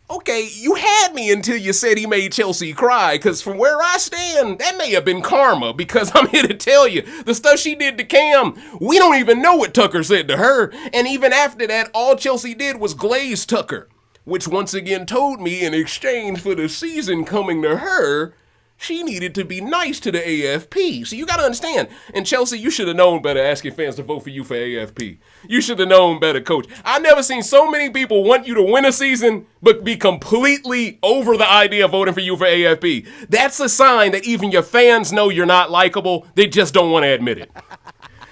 Okay, you had me until you said he made Chelsie cry, because from where I stand, that may have been karma, because I'm here to tell you, the stuff she did to Cam, we don't even know what Tucker said to her, and even after that, all Chelsie did was glaze Tucker, which once again told me in exchange for the season coming to her, she needed to be nice to the AFP. So you got to understand. And Chelsie, you should have known better asking fans to vote for you for AFP. You should have known better, coach. I've never seen so many people want you to win a season, but be completely over the idea of voting for you for AFP. That's a sign that even your fans know you're not likable. They just don't want to admit it.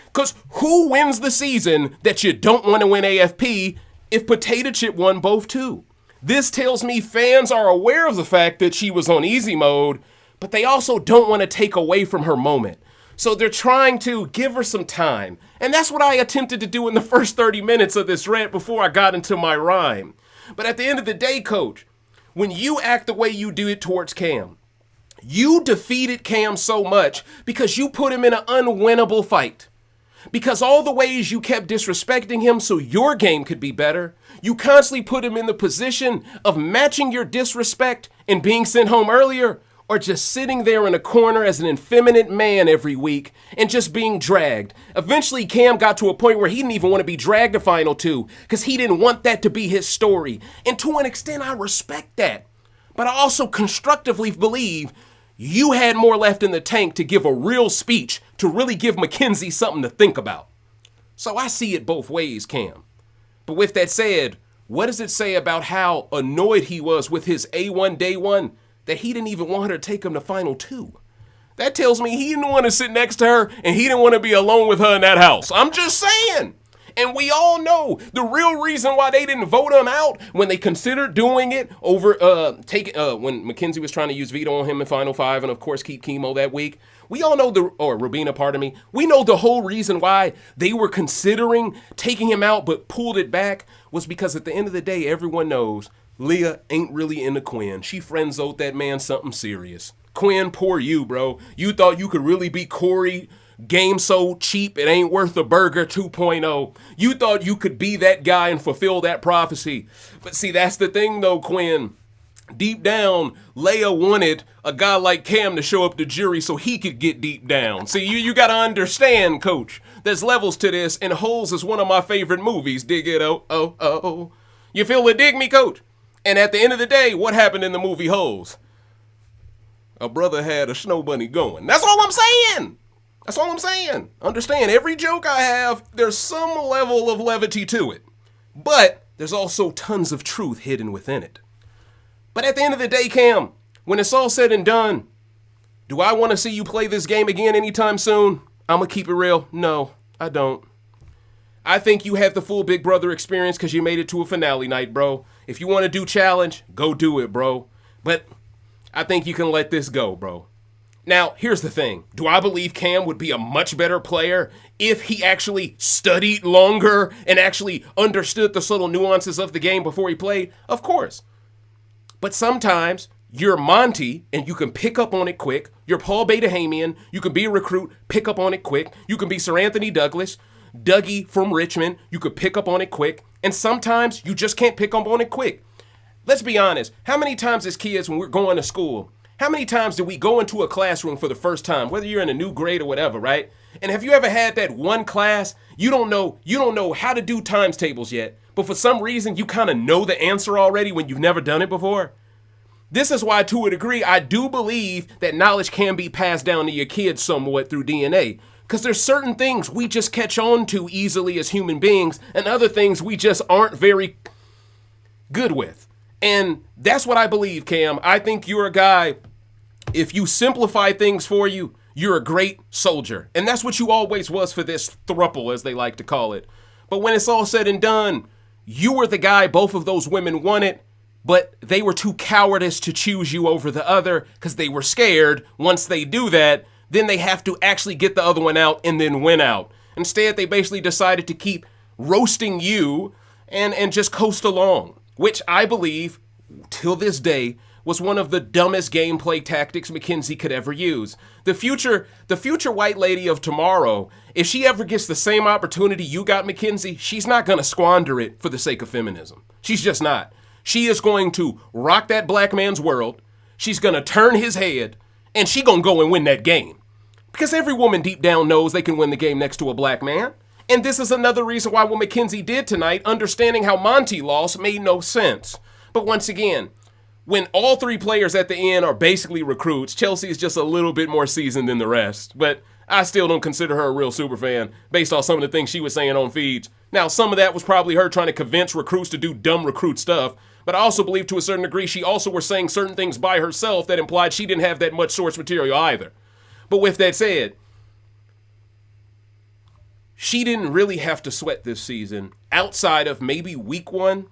Because who wins the season that you don't want to win AFP if Potato Chip won both too? This tells me fans are aware of the fact that she was on easy mode, but they also don't want to take away from her moment. So they're trying to give her some time. And that's what I attempted to do in the first 30 minutes of this rant before I got into my rhyme. But at the end of the day, coach, when you act the way you do it towards Cam, you defeated Cam so much because you put him in an unwinnable fight. Because all the ways you kept disrespecting him so your game could be better, you constantly put him in the position of matching your disrespect and being sent home earlier, or just sitting there in a corner as an effeminate man every week and just being dragged. Eventually, Cam got to a point where he didn't even want to be dragged to Final Two because he didn't want that to be his story. And to an extent, I respect that. But I also constructively believe you had more left in the tank to give a real speech, to really give Makensy something to think about. So I see it both ways, Cam. But with that said, what does it say about how annoyed he was with his A1 day one that he didn't even want her to take him to Final Two? That tells me he didn't want to sit next to her and he didn't want to be alone with her in that house. I'm just saying. And we all know the real reason why they didn't vote him out when they considered doing it over when Makensy was trying to use veto on him in Final Five and of course keep Kimo that week. We all know Rubina, pardon me. We know the whole reason why they were considering taking him out but pulled it back was because at the end of the day, everyone knows Leah ain't really into Quinn. She friend-zoned that man something serious. Quinn, poor you, bro. You thought you could really beat Corey. Game so cheap, it ain't worth a burger 2.0. You thought you could be that guy and fulfill that prophecy. But see, that's the thing though, Quinn. Deep down, Leah wanted a guy like Cam to show up to jury so he could get deep down. See, you got to understand, coach. There's levels to this, and Holes is one of my favorite movies. Dig it, oh, oh, oh. You feel the dig me, coach? And at the end of the day, what happened in the movie Holes? A brother had a snow bunny going. That's all I'm saying. That's all I'm saying. Understand, every joke I have, there's some level of levity to it. But there's also tons of truth hidden within it. But at the end of the day, Cam, when it's all said and done, do I want to see you play this game again anytime soon? I'm going to keep it real. No, I don't. I think you had the full Big Brother experience because you made it to a finale night, bro. If you want to do challenge, go do it, bro. But I think you can let this go, bro. Now, here's the thing. Do I believe Cam would be a much better player if he actually studied longer and actually understood the subtle nuances of the game before he played? Of course. But sometimes you're Monty and you can pick up on it quick. You're Paul Beta-Hamian. You can be a recruit, pick up on it quick. You can be Sir Anthony Douglas, Dougie from Richmond. You could pick up on it quick. And sometimes you just can't pick up on it quick. Let's be honest. How many times as kids when we're going to school, how many times do we go into a classroom for the first time, whether you're in a new grade or whatever, right? And have you ever had that one class, you don't know how to do times tables yet, but for some reason you kind of know the answer already when you've never done it before? This is why, to a degree, I do believe that knowledge can be passed down to your kids somewhat through DNA. Because there's certain things we just catch on to easily as human beings, and other things we just aren't very good with. And that's what I believe, Cam. I think you're a guy, if you simplify things for you, you're a great soldier. And that's what you always was for this throuple, as they like to call it. But when it's all said and done, you were the guy both of those women wanted, but they were too cowardice to choose you over the other because they were scared once they do that, then they have to actually get the other one out and then win out. Instead, they basically decided to keep roasting you and just coast along, which I believe, till this day, was one of the dumbest gameplay tactics Makensy could ever use. The future white lady of tomorrow, if she ever gets the same opportunity you got, Makensy, she's not going to squander it for the sake of feminism. She's just not. She is going to rock that black man's world. She's going to turn his head, and she going to go and win that game. Because every woman deep down knows they can win the game next to a black man. And this is another reason why what Makensy did tonight, understanding how Monty lost, made no sense. But once again, when all three players at the end are basically recruits, Chelsie is just a little bit more seasoned than the rest. But I still don't consider her a real super fan based on some of the things she was saying on feeds. Now, some of that was probably her trying to convince recruits to do dumb recruit stuff. But I also believe to a certain degree she also was saying certain things by herself that implied she didn't have that much source material either. But with that said, she didn't really have to sweat this season outside of maybe week 1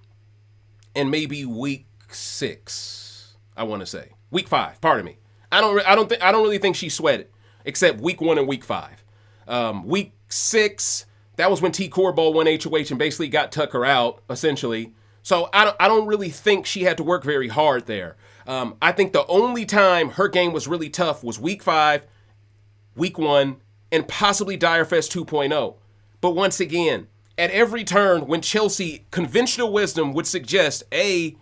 and maybe week 6, I want to say. Week 5, pardon me. I don't really think she sweated, except week 1 and week 5. Week 6, that was when T-Kor ball won HOH and basically got Tucker out, essentially. So I don't really think she had to work very hard there. I think the only time her game was really tough was week 5, week 1, and possibly Direfest 2.0. But once again, at every turn when Chelsie, conventional wisdom would suggest, A,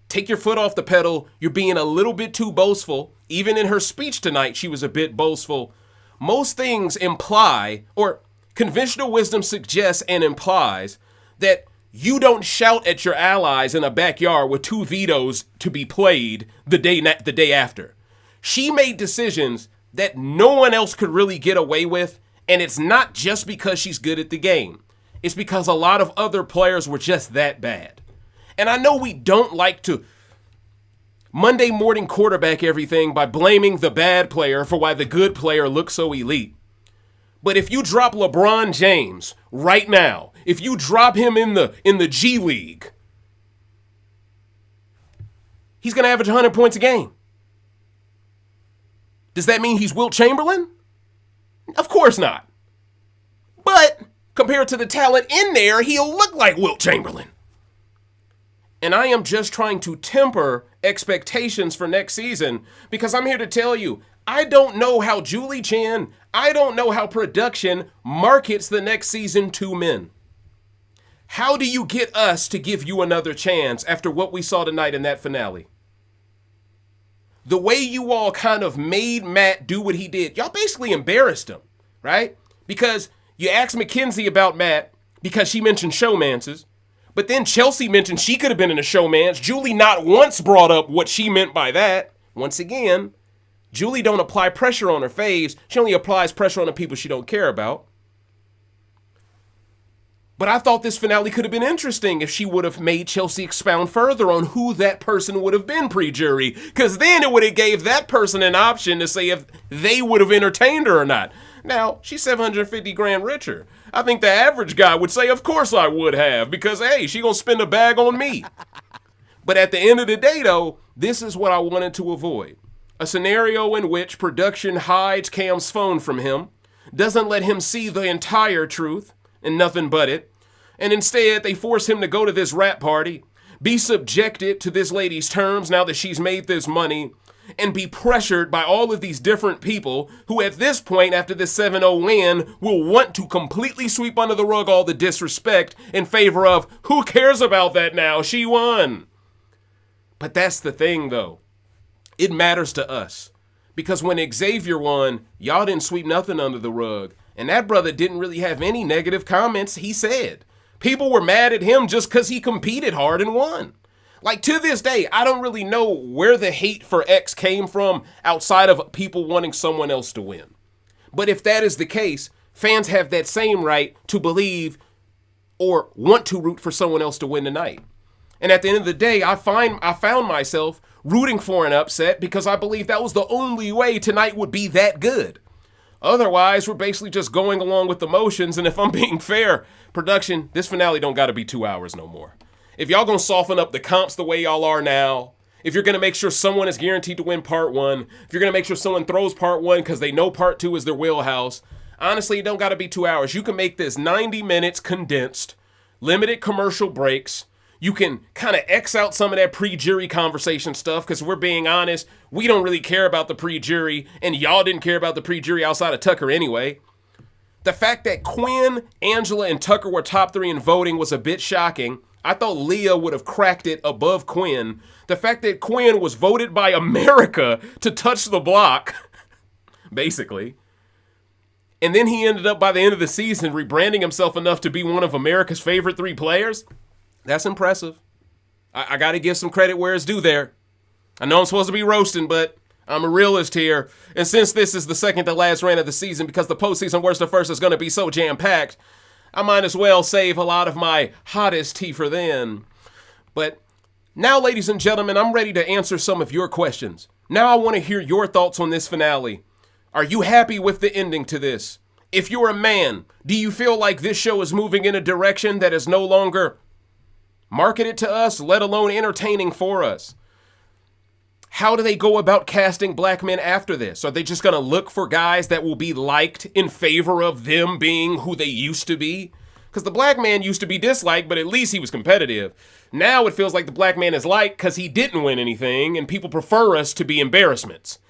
take your foot off the pedal, you're being a little bit too boastful. Even in her speech tonight, she was a bit boastful. Most things imply, or conventional wisdom suggests and implies, that you don't shout at your allies in a backyard with 2 vetoes to be played the day after. She made decisions that no one else could really get away with, and it's not just because she's good at the game. It's because a lot of other players were just that bad. And I know we don't like to Monday morning quarterback everything by blaming the bad player for why the good player looks so elite. But if you drop LeBron James right now, if you drop him in the G League, he's going to average 100 points a game. Does that mean he's Wilt Chamberlain? Of course not. But compared to the talent in there, he'll look like Wilt Chamberlain. And I am just trying to temper expectations for next season because I'm here to tell you, I don't know how Julie Chen, I don't know how production markets the next season to men. How do you get us to give you another chance after what we saw tonight in that finale? The way you all kind of made Matt do what he did, y'all basically embarrassed him, right? Because you asked Makensy about Matt because she mentioned showmances, but then Chelsie mentioned she could have been in a showmance. Julie not once brought up what she meant by that. Once again, Julie don't apply pressure on her faves. She only applies pressure on the people she don't care about. But I thought this finale could have been interesting if she would have made Chelsie expound further on who that person would have been pre-jury. Because then it would have gave that person an option to say if they would have entertained her or not. Now, she's 750 grand richer. I think the average guy would say, of course I would have. Because, hey, she gonna spend a bag on me. But at the end of the day, though, this is what I wanted to avoid. A scenario in which production hides Cam's phone from him, doesn't let him see the entire truth, and nothing but it. And instead, they force him to go to this rap party, be subjected to this lady's terms now that she's made this money, and be pressured by all of these different people who at this point, after this 7-0 win, will want to completely sweep under the rug all the disrespect in favor of, who cares about that now? She won. But that's the thing, though. It matters to us. Because when Xavier won, y'all didn't sweep nothing under the rug. And that brother didn't really have any negative comments, he said. People were mad at him just because he competed hard and won. Like, to this day, I don't really know where the hate for X came from outside of people wanting someone else to win. But if that is the case, fans have that same right to believe or want to root for someone else to win tonight. And at the end of the day, I found myself rooting for an upset because I believe that was the only way tonight would be that good. Otherwise, we're basically just going along with the motions. And if I'm being fair, production, this finale don't got to be 2 hours no more. If y'all gonna soften up the comps the way y'all are now, if you're gonna make sure someone is guaranteed to win part one, if you're gonna make sure someone throws part one because they know part two is their wheelhouse, honestly, it don't got to be 2 hours. You can make this 90 minutes condensed, limited commercial breaks. You can kind of X out some of that pre-jury conversation stuff because we're being honest, we don't really care about the pre-jury, and y'all didn't care about the pre-jury outside of Tucker anyway. The fact that Quinn, Angela, and Tucker were top three in voting was a bit shocking. I thought Leah would have cracked it above Quinn. The fact that Quinn was voted by America to touch the block, basically. And then he ended up by the end of the season rebranding himself enough to be one of America's favorite three players. That's impressive. I got to give some credit where it's due there. I know I'm supposed to be roasting, but I'm a realist here. And since this is the second to last rant of the season, because the postseason worst to first is going to be so jam-packed, I might as well save a lot of my hottest tea for then. But now, ladies and gentlemen, I'm ready to answer some of your questions. Now I want to hear your thoughts on this finale. Are you happy with the ending to this? If you're a man, do you feel like this show is moving in a direction that is no longer marketed to us, let alone entertaining for us? How do they go about casting black men after this? Are they just going to look for guys that will be liked in favor of them being who they used to be? Because the black man used to be disliked, but at least he was competitive. Now it feels like the black man is liked because he didn't win anything, and people prefer us to be embarrassments.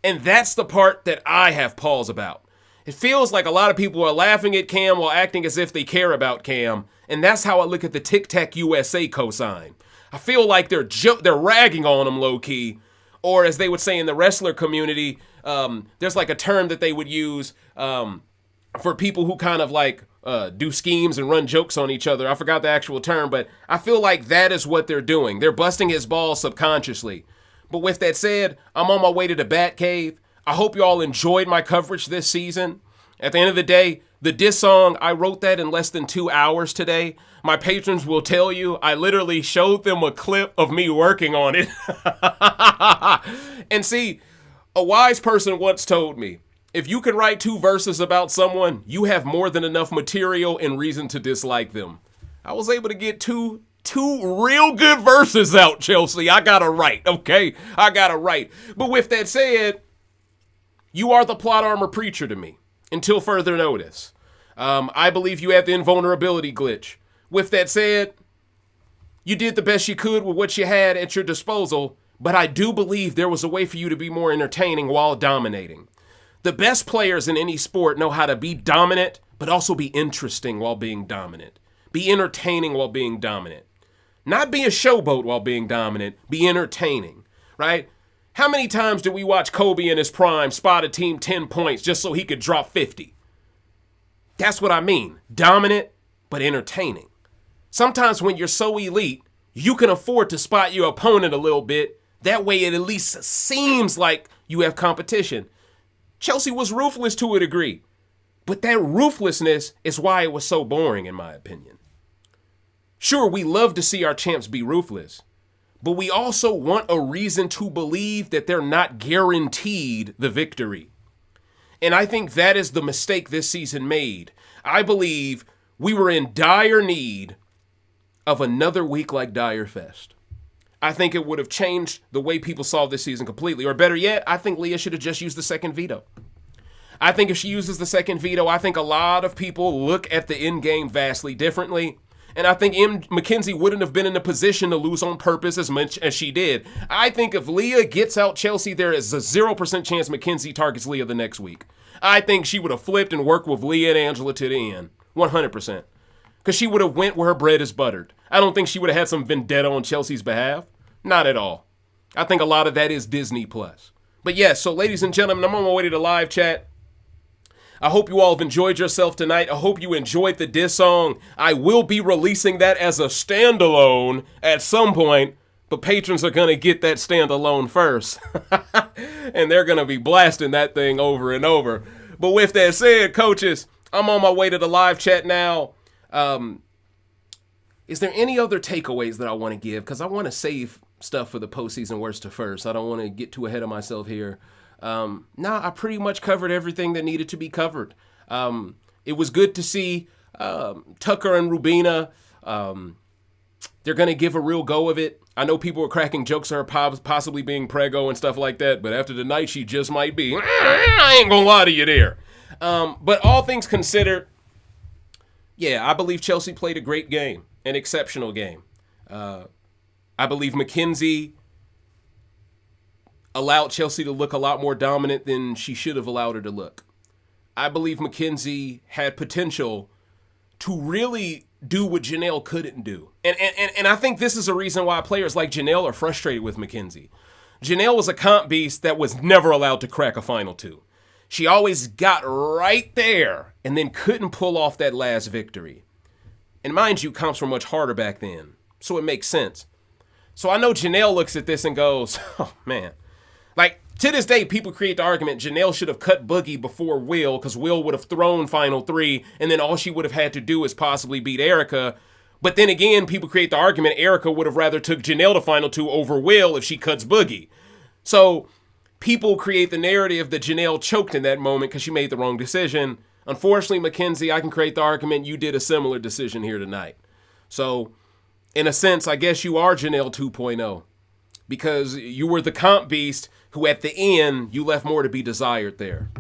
And that's the part that I have pause about. It feels like a lot of people are laughing at Cam while acting as if they care about Cam. And that's how I look at the Tic Tac USA cosign. I feel like they're ragging on him low-key. Or as they would say in the wrestler community, there's like a term that they would use for people who kind of like do schemes and run jokes on each other. I forgot the actual term, but I feel like that is what they're doing. They're busting his balls subconsciously. But with that said, I'm on my way to the Bat Cave. I hope you all enjoyed my coverage this season. At the end of the day, the diss song, I wrote that in less than 2 hours today. My patrons will tell you, I literally showed them a clip of me working on it. And see, a wise person once told me, if you can write 2 verses about someone, you have more than enough material and reason to dislike them. I was able to get two real good verses out, Chelsie. I gotta write, okay? I gotta write. But with that said, you are the plot armor preacher to me, until further notice. I believe you have the invulnerability glitch. With that said, you did the best you could with what you had at your disposal, but I do believe there was a way for you to be more entertaining while dominating. The best players in any sport know how to be dominant, but also be interesting while being dominant. Be entertaining while being dominant. Not be a showboat while being dominant, be entertaining, right? How many times did we watch Kobe in his prime spot a team 10 points just so he could drop 50? That's what I mean. Dominant, but entertaining. Sometimes when you're so elite, you can afford to spot your opponent a little bit. That way it at least seems like you have competition. Chelsie was ruthless to a degree, but that ruthlessness is why it was so boring in my opinion. Sure, we love to see our champs be ruthless, but we also want a reason to believe that they're not guaranteed the victory. And I think that is the mistake this season made. I believe we were in dire need of another week like Dire Fest. I think it would have changed the way people saw this season completely. Or better yet, I think Leah should have just used the second veto. I think if she uses the second veto, I think a lot of people look at the end game vastly differently. And I think Makensy wouldn't have been in a position to lose on purpose as much as she did. I think if Leah gets out Chelsie, there is a 0% chance Makensy targets Leah the next week. I think she would have flipped and worked with Leah and Angela to the end. 100%. Because she would have went where her bread is buttered. I don't think she would have had some vendetta on Chelsea's behalf. Not at all. I think a lot of that is Disney+. But yes, so ladies and gentlemen, I'm on my way to the live chat. I hope you all have enjoyed yourself tonight. I hope you enjoyed the diss song. I will be releasing that as a standalone at some point, but patrons are going to get that standalone first. And they're going to be blasting that thing over and over. But with that said, coaches, I'm on my way to the live chat now. Is there any other takeaways that I want to give? Because I want to save stuff for the postseason worst to first. I don't want to get too ahead of myself here. I pretty much covered everything that needed to be covered. It was good to see Tucker and Rubina. They're going to give a real go of it. I know people were cracking jokes of her possibly being preggo and stuff like that, but after the night, she just might be. I ain't going to lie to you there. But all things considered, yeah, I believe Chelsie played a great game, an exceptional game. I believe Makensy allowed Chelsie to look a lot more dominant than she should have allowed her to look. I believe Makensy had potential to really do what Janelle couldn't do. And I think this is a reason why players like Janelle are frustrated with Makensy. Janelle was a comp beast that was never allowed to crack a final two. She always got right there and then couldn't pull off that last victory. And mind you, comps were much harder back then, so it makes sense. So I know Janelle looks at this and goes, oh man. Like, to this day, people create the argument Janelle should have cut Boogie before Will because Will would have thrown Final 3, and then all she would have had to do is possibly beat Erica. But then again, people create the argument Erica would have rather took Janelle to Final 2 over Will if she cuts Boogie. So people create the narrative that Janelle choked in that moment because she made the wrong decision. Unfortunately, Makensy, I can create the argument you did a similar decision here tonight. So, in a sense, I guess you are Janelle 2.0 because you were the comp beast who at the end, you left more to be desired there.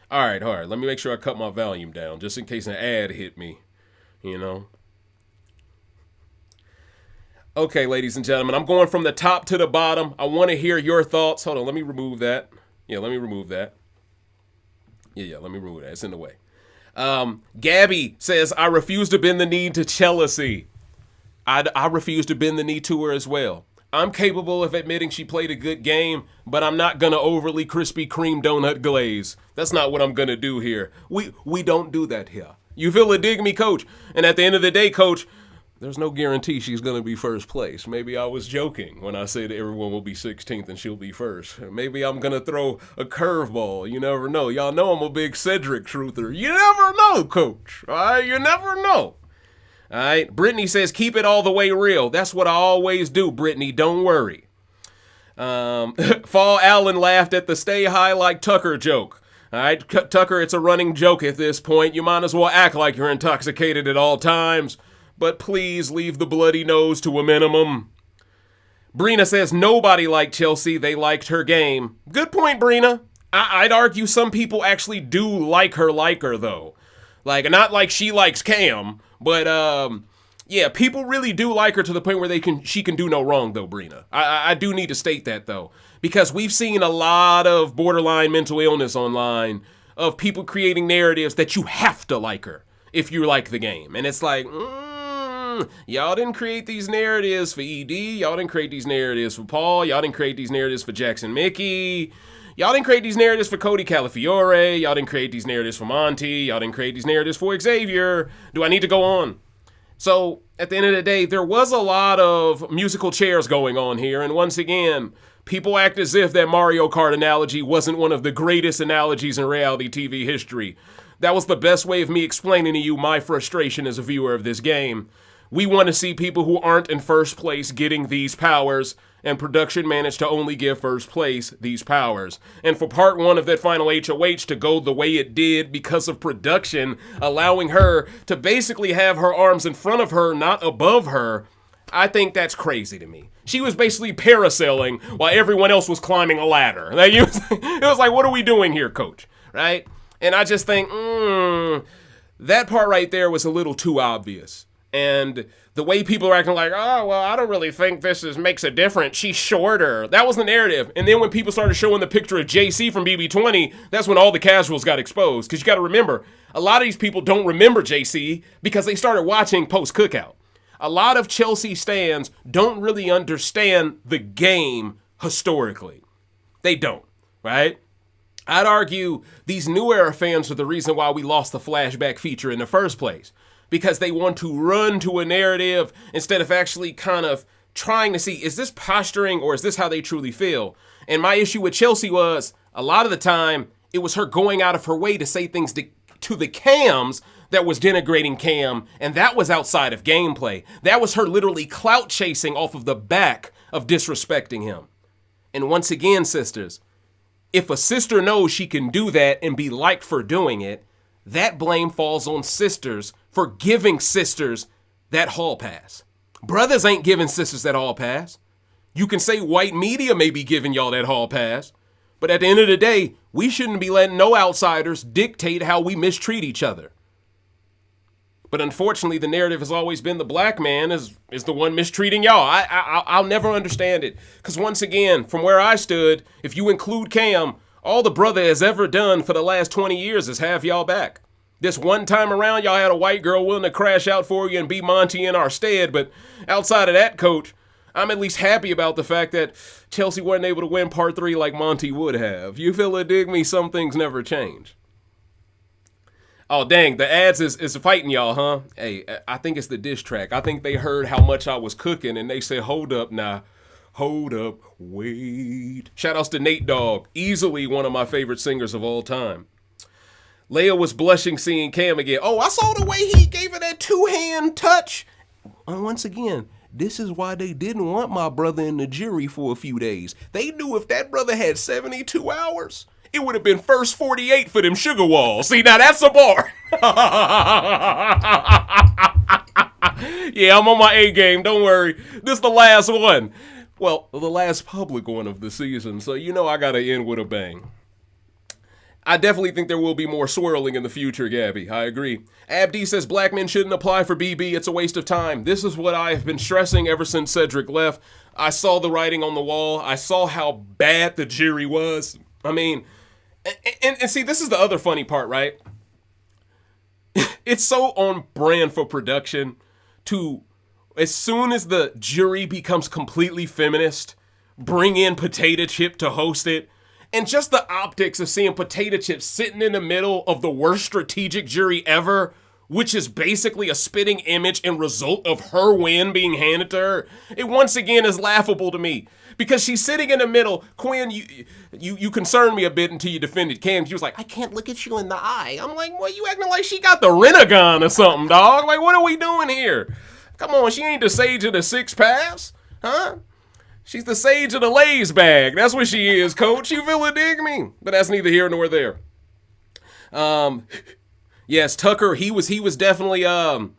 All right. Let me make sure I cut my volume down just in case an ad hit me, you know. Okay, ladies and gentlemen, I'm going from the top to the bottom. I want to hear your thoughts. Hold on, let me remove that. Yeah, let me remove that. Yeah, let me remove that. It's in the way. Gabby says, I refuse to bend the knee to Chelsie. I refuse to bend the knee to her as well. I'm capable of admitting she played a good game, but I'm not going to overly Krispy Kreme donut glaze. That's not what I'm going to do here. We don't do that here. You feel a dig me, coach? And at the end of the day, coach, there's no guarantee she's going to be first place. Maybe I was joking when I said everyone will be 16th and she'll be first. Maybe I'm going to throw a curveball. You never know. Y'all know I'm a big Cedric truther. You never know, coach. All right? You never know. All right, Brittany says, keep it all the way real. That's what I always do, Brittany. Don't worry. Fall Allen laughed at the stay high like Tucker joke. All right, Tucker, it's a running joke at this point. You might as well act like you're intoxicated at all times. But please leave the bloody nose to a minimum. Brina says, nobody liked Chelsie. They liked her game. Good point, Brina. I'd argue some people actually do like her, though. Like, not like she likes Cam, but, yeah, people really do like her to the point where she can do no wrong, though, Brina. I do need to state that, though, because we've seen a lot of borderline mental illness online of people creating narratives that you have to like her if you like the game. And it's like, y'all didn't create these narratives for ED. Y'all didn't create these narratives for Paul. Y'all didn't create these narratives for Jackson Mickey. Y'all didn't create these narratives for Cody Calafiore. Y'all didn't create these narratives for Monty. Y'all didn't create these narratives for Xavier. Do I need to go on? So, at the end of the day, there was a lot of musical chairs going on here. And once again, people act as if that Mario Kart analogy wasn't one of the greatest analogies in reality TV history. That was the best way of me explaining to you my frustration as a viewer of this game. We want to see people who aren't in first place getting these powers, and production managed to only give first place these powers. And for part one of that final HOH to go the way it did because of production, allowing her to basically have her arms in front of her, not above her, I think that's crazy to me. She was basically parasailing while everyone else was climbing a ladder. It was like, what are we doing here, coach? Right? And I just think, that part right there was a little too obvious. And the way people are acting like, oh, well, I don't really think this makes a difference. She's shorter. That was the narrative. And then when people started showing the picture of JC from BB20, that's when all the casuals got exposed. Because you got to remember, a lot of these people don't remember JC because they started watching post-cookout. A lot of Chelsie stans don't really understand the game historically. They don't, right? I'd argue these new era fans are the reason why we lost the flashback feature in the first place. Because they want to run to a narrative instead of actually kind of trying to see, is this posturing or is this how they truly feel? And my issue with Chelsie was, a lot of the time, it was her going out of her way to say things to the cams that was denigrating Cam, and that was outside of gameplay. That was her literally clout chasing off of the back of disrespecting him. And once again, sisters, if a sister knows she can do that and be liked for doing it, that blame falls on sisters for giving sisters that hall pass. Brothers ain't giving sisters that hall pass. You can say white media may be giving y'all that hall pass, but at the end of the day, we shouldn't be letting no outsiders dictate how we mistreat each other. But unfortunately, the narrative has always been the black man is the one mistreating y'all. I'll never understand it. Because once again, from where I stood, if you include Cam, all the brother has ever done for the last 20 years is have y'all back. This one time around, y'all had a white girl willing to crash out for you and be Monty in our stead. But outside of that, coach, I'm at least happy about the fact that Chelsie wasn't able to win part 3 like Monty would have. You feel it, dig me? Some things never change. Oh, dang, the ads is fighting y'all, huh? Hey, I think it's the diss track. I think they heard how much I was cooking, and they said, hold up now. Hold up, wait. Shout-outs to Nate Dogg, easily one of my favorite singers of all time. Leah was blushing seeing Cam again. Oh, I saw the way he gave her that two-hand touch. And once again, this is why they didn't want my brother in the jury for a few days. They knew if that brother had 72 hours, it would have been first 48 for them sugar walls. See, now that's a bar. Yeah, I'm on my A game. Don't worry. This is the last one. Well, the last public one of the season. So you know I got to end with a bang. I definitely think there will be more swirling in the future, Gabby. I agree. Abdi says black men shouldn't apply for BB. It's a waste of time. This is what I have been stressing ever since Cedric left. I saw the writing on the wall. I saw how bad the jury was. I mean, and see, this is the other funny part, right? It's so on brand for production to, as soon as the jury becomes completely feminist, bring in Potato Chip to host it. And just the optics of seeing Potato Chip sitting in the middle of the worst strategic jury ever, which is basically a spitting image and result of her win being handed to her, it once again is laughable to me. Because she's sitting in the middle. Quinn, you concerned me a bit until you defended Cam. She was like, I can't look at you in the eye. I'm like, well, you acting like she got the Renegon or something, dog. Like, what are we doing here? Come on, she ain't the sage of the six pass, huh? She's the sage of the Lay's bag. That's what she is, coach. You feel it, dig me? But that's neither here nor there. Yes, Tucker, he was definitely, what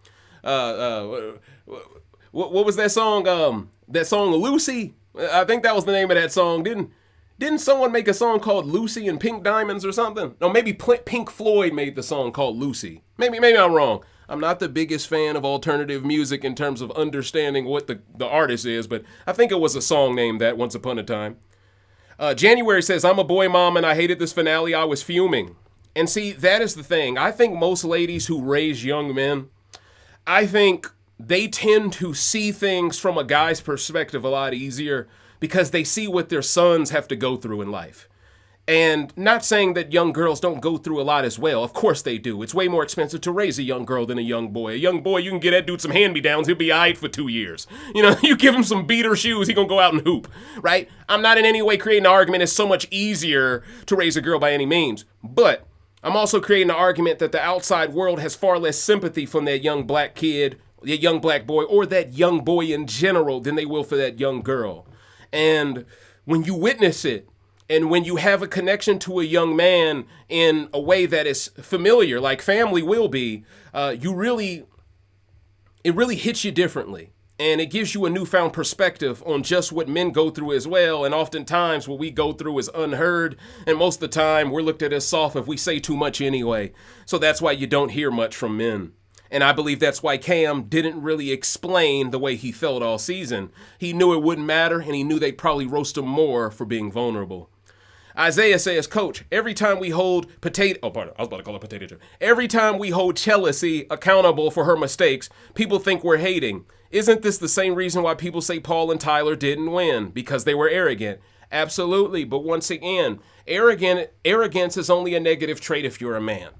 was that song? That song, Lucy? I think that was the name of that song. Didn't someone make a song called Lucy and Pink Diamonds or something? No, maybe Pink Floyd made the song called Lucy. Maybe I'm wrong. I'm not the biggest fan of alternative music in terms of understanding what the artist is, but I think it was a song named that once upon a time. January says, I'm a boy mom and I hated this finale. I was fuming. And see, that is the thing. I think most ladies who raise young men, I think they tend to see things from a guy's perspective a lot easier because they see what their sons have to go through in life. And not saying that young girls don't go through a lot as well. Of course they do. It's way more expensive to raise a young girl than a young boy. A young boy, you can get that dude some hand-me-downs. He'll be all right for 2 years. You know, you give him some beater shoes, he gonna go out and hoop, right? I'm not in any way creating an argument it's so much easier to raise a girl by any means. But I'm also creating an argument that the outside world has far less sympathy from that young black kid, that young black boy, or that young boy in general than they will for that young girl. And when you witness it, and when you have a connection to a young man in a way that is familiar, like family will be, it really hits you differently. And it gives you a newfound perspective on just what men go through as well. And oftentimes what we go through is unheard. And most of the time we're looked at as soft if we say too much anyway. So that's why you don't hear much from men. And I believe that's why Cam didn't really explain the way he felt all season. He knew it wouldn't matter, and he knew they'd probably roast him more for being vulnerable. Isaiah says, Coach, every time we hold Every time we hold Chelsie accountable for her mistakes, people think we're hating. Isn't this the same reason why people say Paul and Tyler didn't win? Because they were arrogant. Absolutely. But once again, arrogance is only a negative trait if you're a man.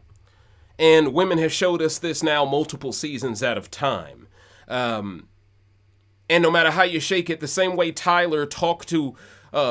And women have showed us this now multiple seasons out of time. And no matter how you shake it, the same way Tyler talked to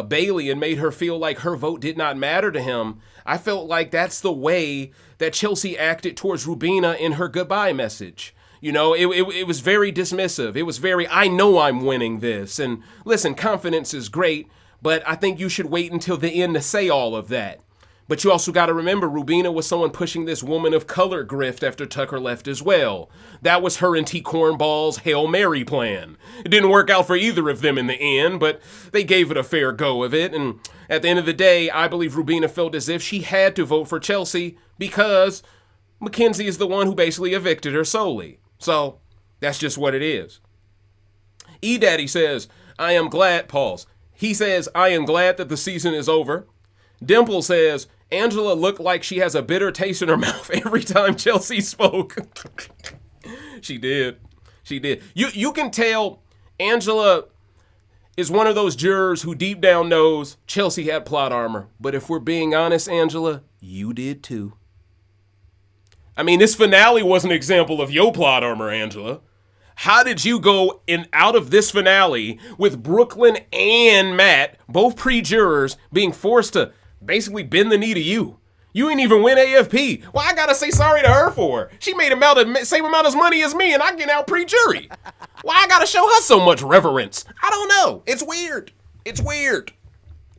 Bailey and made her feel like her vote did not matter to him, I felt like that's the way that Chelsie acted towards Rubina in her goodbye message. You know, it was very dismissive. It was very, I know I'm winning this. And listen, confidence is great, But I think you should wait until the end to say all of that. But you also got to remember, Rubina was someone pushing this woman of color grift after Tucker left as well. That was her and T. Cornball's Hail Mary plan. It didn't work out for either of them in the end, but they gave it a fair go of it. And at the end of the day, I believe Rubina felt as if she had to vote for Chelsie because Makensy is the one who basically evicted her solely. So that's just what it is. E-Daddy says, I am glad, pause. He says, I am glad that the season is over. Dimple says, Angela looked like she has a bitter taste in her mouth every time Chelsie spoke. She did. She did. You can tell Angela is one of those jurors who deep down knows Chelsie had plot armor. But if we're being honest, Angela, you did too. I mean, this finale was an example of your plot armor, Angela. How did you go out of this finale with Brooklyn and Matt, both pre-jurors, being forced to basically bend the knee to you? You ain't even win AFP. Well, I gotta say sorry to her for. She made the same amount of money as me, and I get out pre-jury. Why I gotta show her so much reverence? I don't know. It's weird. It's weird.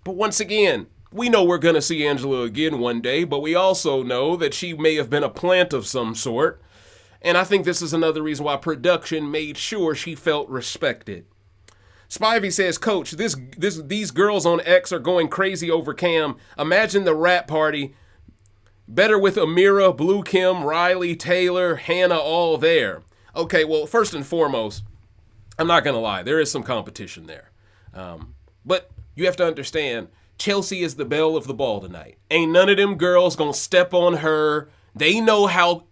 But once again, we know we're gonna see Angela again one day, but we also know that she may have been a plant of some sort. And I think this is another reason why production made sure she felt respected. Spivey says, Coach, these girls on X are going crazy over Cam. Imagine the rap party. Better with Amira, Blue Kim, Riley, Taylor, Hannah, all there. Okay, well, first and foremost, I'm not going to lie. There is some competition there. But you have to understand, Chelsie is the belle of the ball tonight. Ain't none of them girls going to step on her. They know how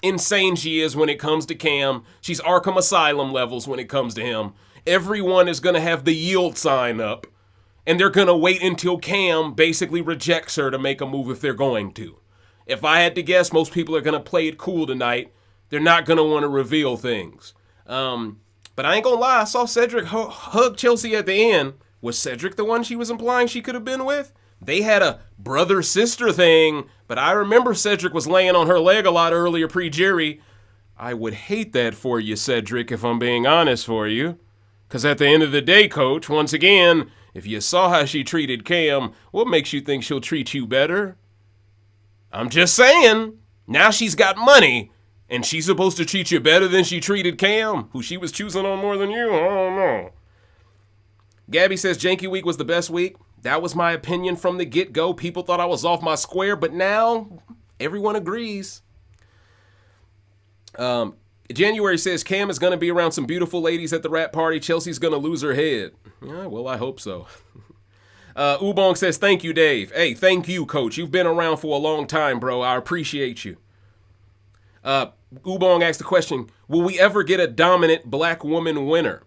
insane she is when it comes to Cam. She's Arkham Asylum levels when it comes to him. Everyone is going to have the yield sign up, and they're going to wait until Cam basically rejects her to make a move if they're going to. If I had to guess, most people are going to play it cool tonight. They're not going to want to reveal things. But I ain't going to lie. I saw Cedric hug Chelsie at the end. Was Cedric the one she was implying she could have been with? They had a brother-sister thing, but I remember Cedric was laying on her leg a lot earlier pre-jury. I would hate that for you, Cedric, if I'm being honest for you. Because at the end of the day, Coach, once again, if you saw how she treated Cam, what makes you think she'll treat you better? I'm just saying. Now she's got money, and she's supposed to treat you better than she treated Cam, who she was choosing on more than you. I don't know. Gabby says Janky Week was the best week. That was my opinion from the get-go. People thought I was off my square, but now everyone agrees. January says Cam is going to be around some beautiful ladies at the rap party. Chelsea's going to lose her head. Yeah, well, I hope so. Ubong says, thank you, Dave. Hey, thank you, Coach. You've been around for a long time, bro. I appreciate you. Ubong asked the question, will we ever get a dominant black woman winner?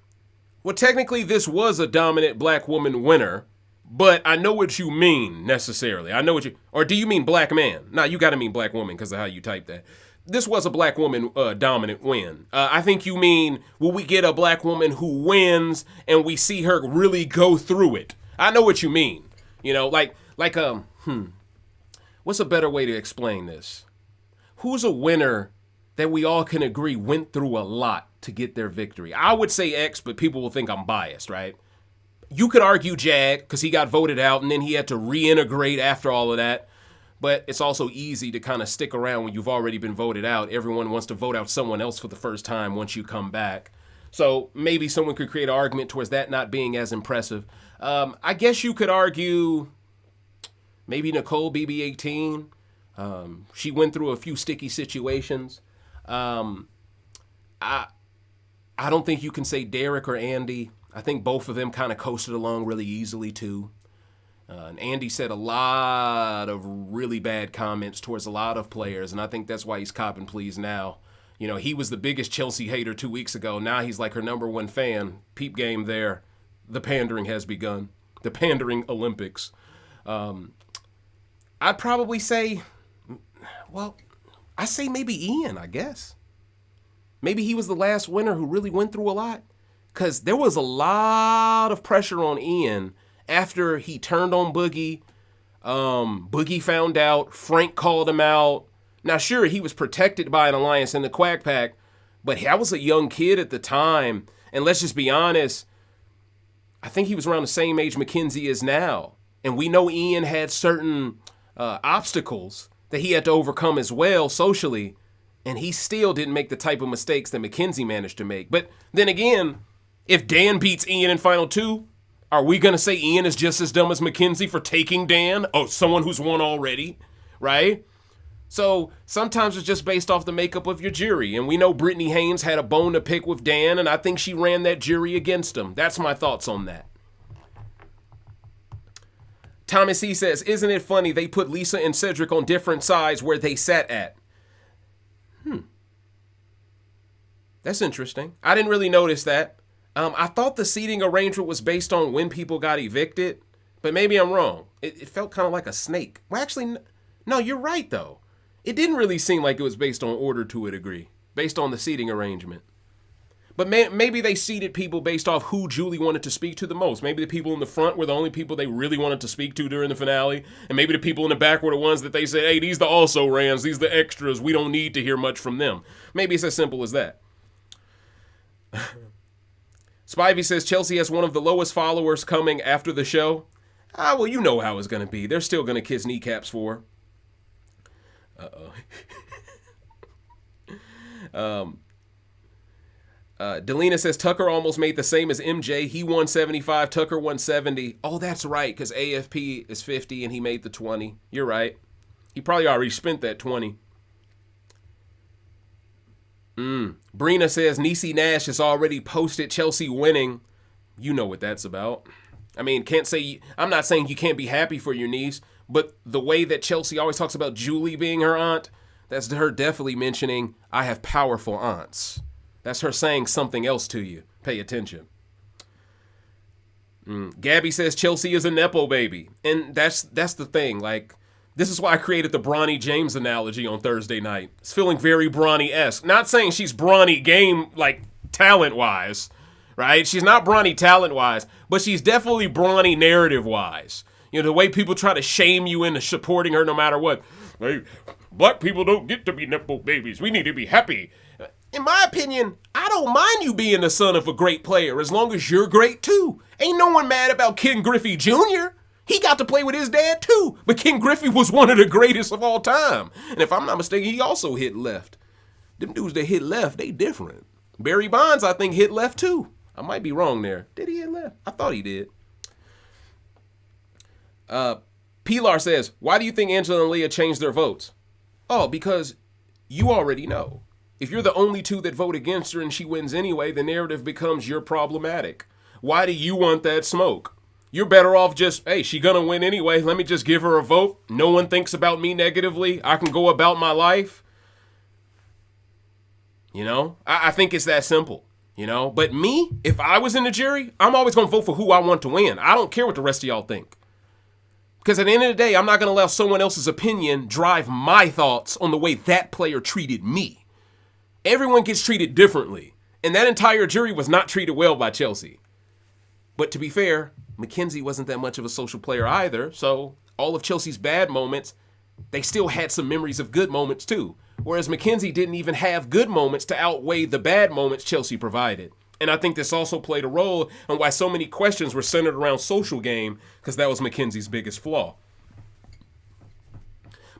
Well, technically, this was a dominant black woman winner, but I know what you mean, necessarily. I know what you... Or do you mean black man? Nah, you got to mean black woman because of how you type that. This was a black woman dominant win. I think you mean, will we get a black woman who wins and we see her really go through it? I know what you mean. You know, what's a better way to explain this? Who's a winner that we all can agree went through a lot to get their victory? I would say X, but people will think I'm biased, right? You could argue Jag because he got voted out and then he had to reintegrate after all of that. But it's also easy to kind of stick around when you've already been voted out. Everyone wants to vote out someone else for the first time once you come back. So maybe someone could create an argument towards that not being as impressive. I guess you could argue maybe Nicole BB18. She went through a few sticky situations. I don't think you can say Derek or Andy. I think both of them kind of coasted along really easily too. And Andy said a lot of really bad comments towards a lot of players, and I think that's why he's copping pleas now. You know, he was the biggest Chelsie hater 2 weeks ago. Now he's like her number one fan. Peep game there. The pandering has begun. The pandering Olympics. I'd probably say, well, I say maybe Ian, I guess. Maybe he was the last winner who really went through a lot. Because there was a lot of pressure on Ian after he turned on Boogie. Boogie found out. Frank called him out. Now, sure, he was protected by an alliance in the Quack Pack, but I was a young kid at the time. And let's just be honest, I think he was around the same age Makensy is now. And we know Ian had certain obstacles that he had to overcome as well socially. And he still didn't make the type of mistakes that Makensy managed to make. But then again, if Dan beats Ian in Final 2, are we going to say Ian is just as dumb as Makensy for taking Dan? Oh, someone who's won already, right? So sometimes it's just based off the makeup of your jury. And we know Brittany Haynes had a bone to pick with Dan, and I think she ran that jury against him. That's my thoughts on that. Thomas E. says, isn't it funny they put Lisa and Cedric on different sides where they sat at? That's interesting. I didn't really notice that. I thought the seating arrangement was based on when people got evicted, but maybe I'm wrong. It felt kind of like a snake. Well, actually, no, you're right, though. It didn't really seem like it was based on order to a degree, based on the seating arrangement. But maybe they seated people based off who Julie wanted to speak to the most. Maybe the people in the front were the only people they really wanted to speak to during the finale. And maybe the people in the back were the ones that they said, hey, these the also-rans, these the extras. We don't need to hear much from them. Maybe it's as simple as that. Spivey says Chelsie has one of the lowest followers coming after the show. Well, you know how it's going to be. They're still going to kiss kneecaps for her. Delina says Tucker almost made the same as MJ. He won 75, Tucker won 70. Oh, that's right, because AFP is 50 and he made the 20. You're right. He probably already spent that 20. Brina says Niecy Nash has already posted Chelsie winning. You know what that's about. I mean, I'm not saying you can't be happy for your niece, but the way that Chelsie always talks about Julie being her aunt, that's her definitely mentioning, I have powerful aunts. That's her saying something else to you. Pay attention. Gabby says Chelsie is a Nepo baby. And that's the thing. Like, this is why I created the Bronny James analogy on Thursday night. It's feeling very Bronny-esque. Not saying she's Bronny game, like, talent-wise, right? She's not Bronny talent-wise, but she's definitely Bronny narrative-wise. You know, the way people try to shame you into supporting her no matter what. Hey, black people don't get to be Nepo babies. We need to be happy. In my opinion, I don't mind you being the son of a great player as long as you're great too. Ain't no one mad about Ken Griffey Jr. He got to play with his dad too, but Ken Griffey was one of the greatest of all time. And if I'm not mistaken, he also hit left. Them dudes that hit left, they different. Barry Bonds, I think, hit left too. I might be wrong there. Did he hit left? I thought he did. Pilar says, why do you think Angela and Leah changed their votes? Oh, because you already know. If you're the only two that vote against her and she wins anyway, the narrative becomes you're problematic. Why do you want that smoke? You're better off just, hey, she gonna win anyway. Let me just give her a vote. No one thinks about me negatively. I can go about my life. You know, I think it's that simple, you know. But me, if I was in the jury, I'm always gonna vote for who I want to win. I don't care what the rest of y'all think. Because at the end of the day, I'm not gonna allow someone else's opinion drive my thoughts on the way that player treated me. Everyone gets treated differently. And that entire jury was not treated well by Chelsie. But to be fair, Makensy wasn't that much of a social player either. So all of Chelsea's bad moments, they still had some memories of good moments too. Whereas Makensy didn't even have good moments to outweigh the bad moments Chelsie provided. And I think this also played a role in why so many questions were centered around social game, because that was Makensy's biggest flaw.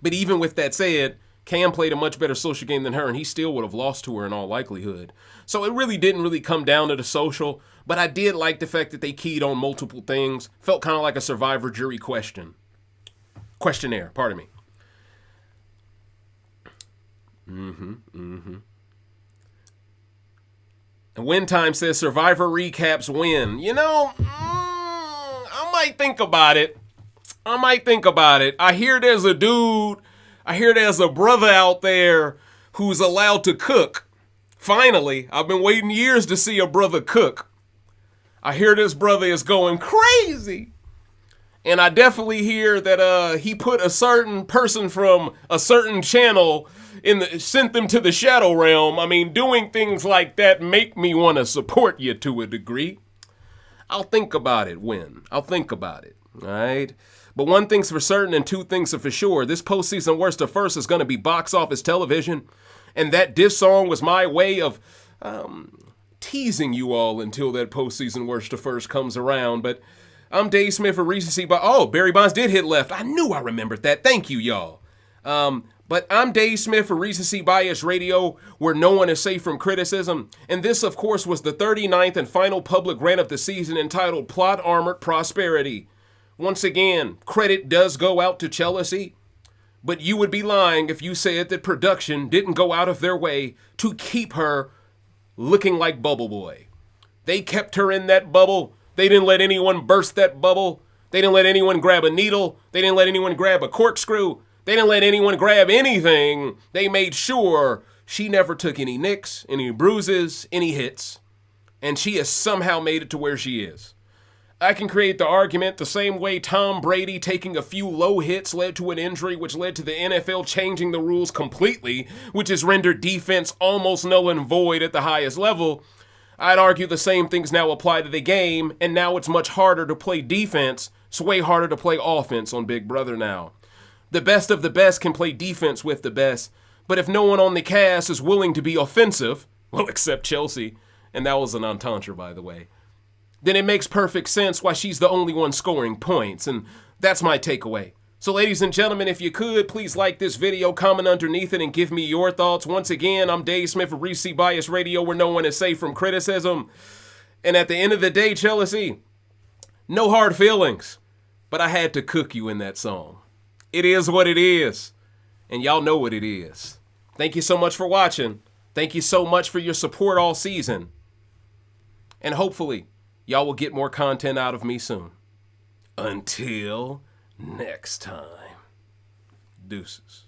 But even with that said, Cam played a much better social game than her, and he still would have lost to her in all likelihood. So it really didn't really come down to the social, but I did like the fact that they keyed on multiple things. Felt kind of like a Survivor jury questionnaire, pardon me. And Win Time says Survivor recaps win. You know, I might think about it. I hear there's a brother out there who's allowed to cook. Finally, I've been waiting years to see a brother cook. I hear this brother is going crazy. And I definitely hear that he put a certain person from a certain channel sent them to the shadow realm. I mean, doing things like that make me want to support you to a degree. I'll think about it, Win. I'll think about it, all right? But one thing's for certain and two things are for sure. This postseason worst of first is going to be box office television. And that diss song was my way of teasing you all until that postseason worst to first comes around. But I'm Dave Smith for Recency Bias. Oh, Barry Bonds did hit left. I knew I remembered that. Thank you, y'all. But I'm Dave Smith for Recency Bias Radio, where no one is safe from criticism. And this, of course, was the 39th and final public rant of the season entitled Plot Armored Prosperity. Once again, credit does go out to Chelsie, but you would be lying if you said that production didn't go out of their way to keep her looking like Bubble Boy. They kept her in that bubble. They didn't let anyone burst that bubble. They didn't let anyone grab a needle. They didn't let anyone grab a corkscrew. They didn't let anyone grab anything. They made sure she never took any nicks, any bruises, any hits. And she has somehow made it to where she is. I can create the argument the same way Tom Brady taking a few low hits led to an injury, which led to the NFL changing the rules completely, which has rendered defense almost null and void at the highest level. I'd argue the same things now apply to the game, and now it's much harder to play defense. It's way harder to play offense on Big Brother now. The best of the best can play defense with the best, but if no one on the cast is willing to be offensive, well, except Chelsie, and that was an entendre, by the way, then it makes perfect sense why she's the only one scoring points, and that's my takeaway. So ladies and gentlemen, if you could, please like this video, comment underneath it, and give me your thoughts. Once again, I'm Dave Smith of Recency Bias Radio, where no one is safe from criticism. And at the end of the day, Chelsie, no hard feelings, but I had to cook you in that song. It is what it is, and y'all know what it is. Thank you so much for watching. Thank you so much for your support all season. And hopefully, y'all will get more content out of me soon. Until next time. Deuces.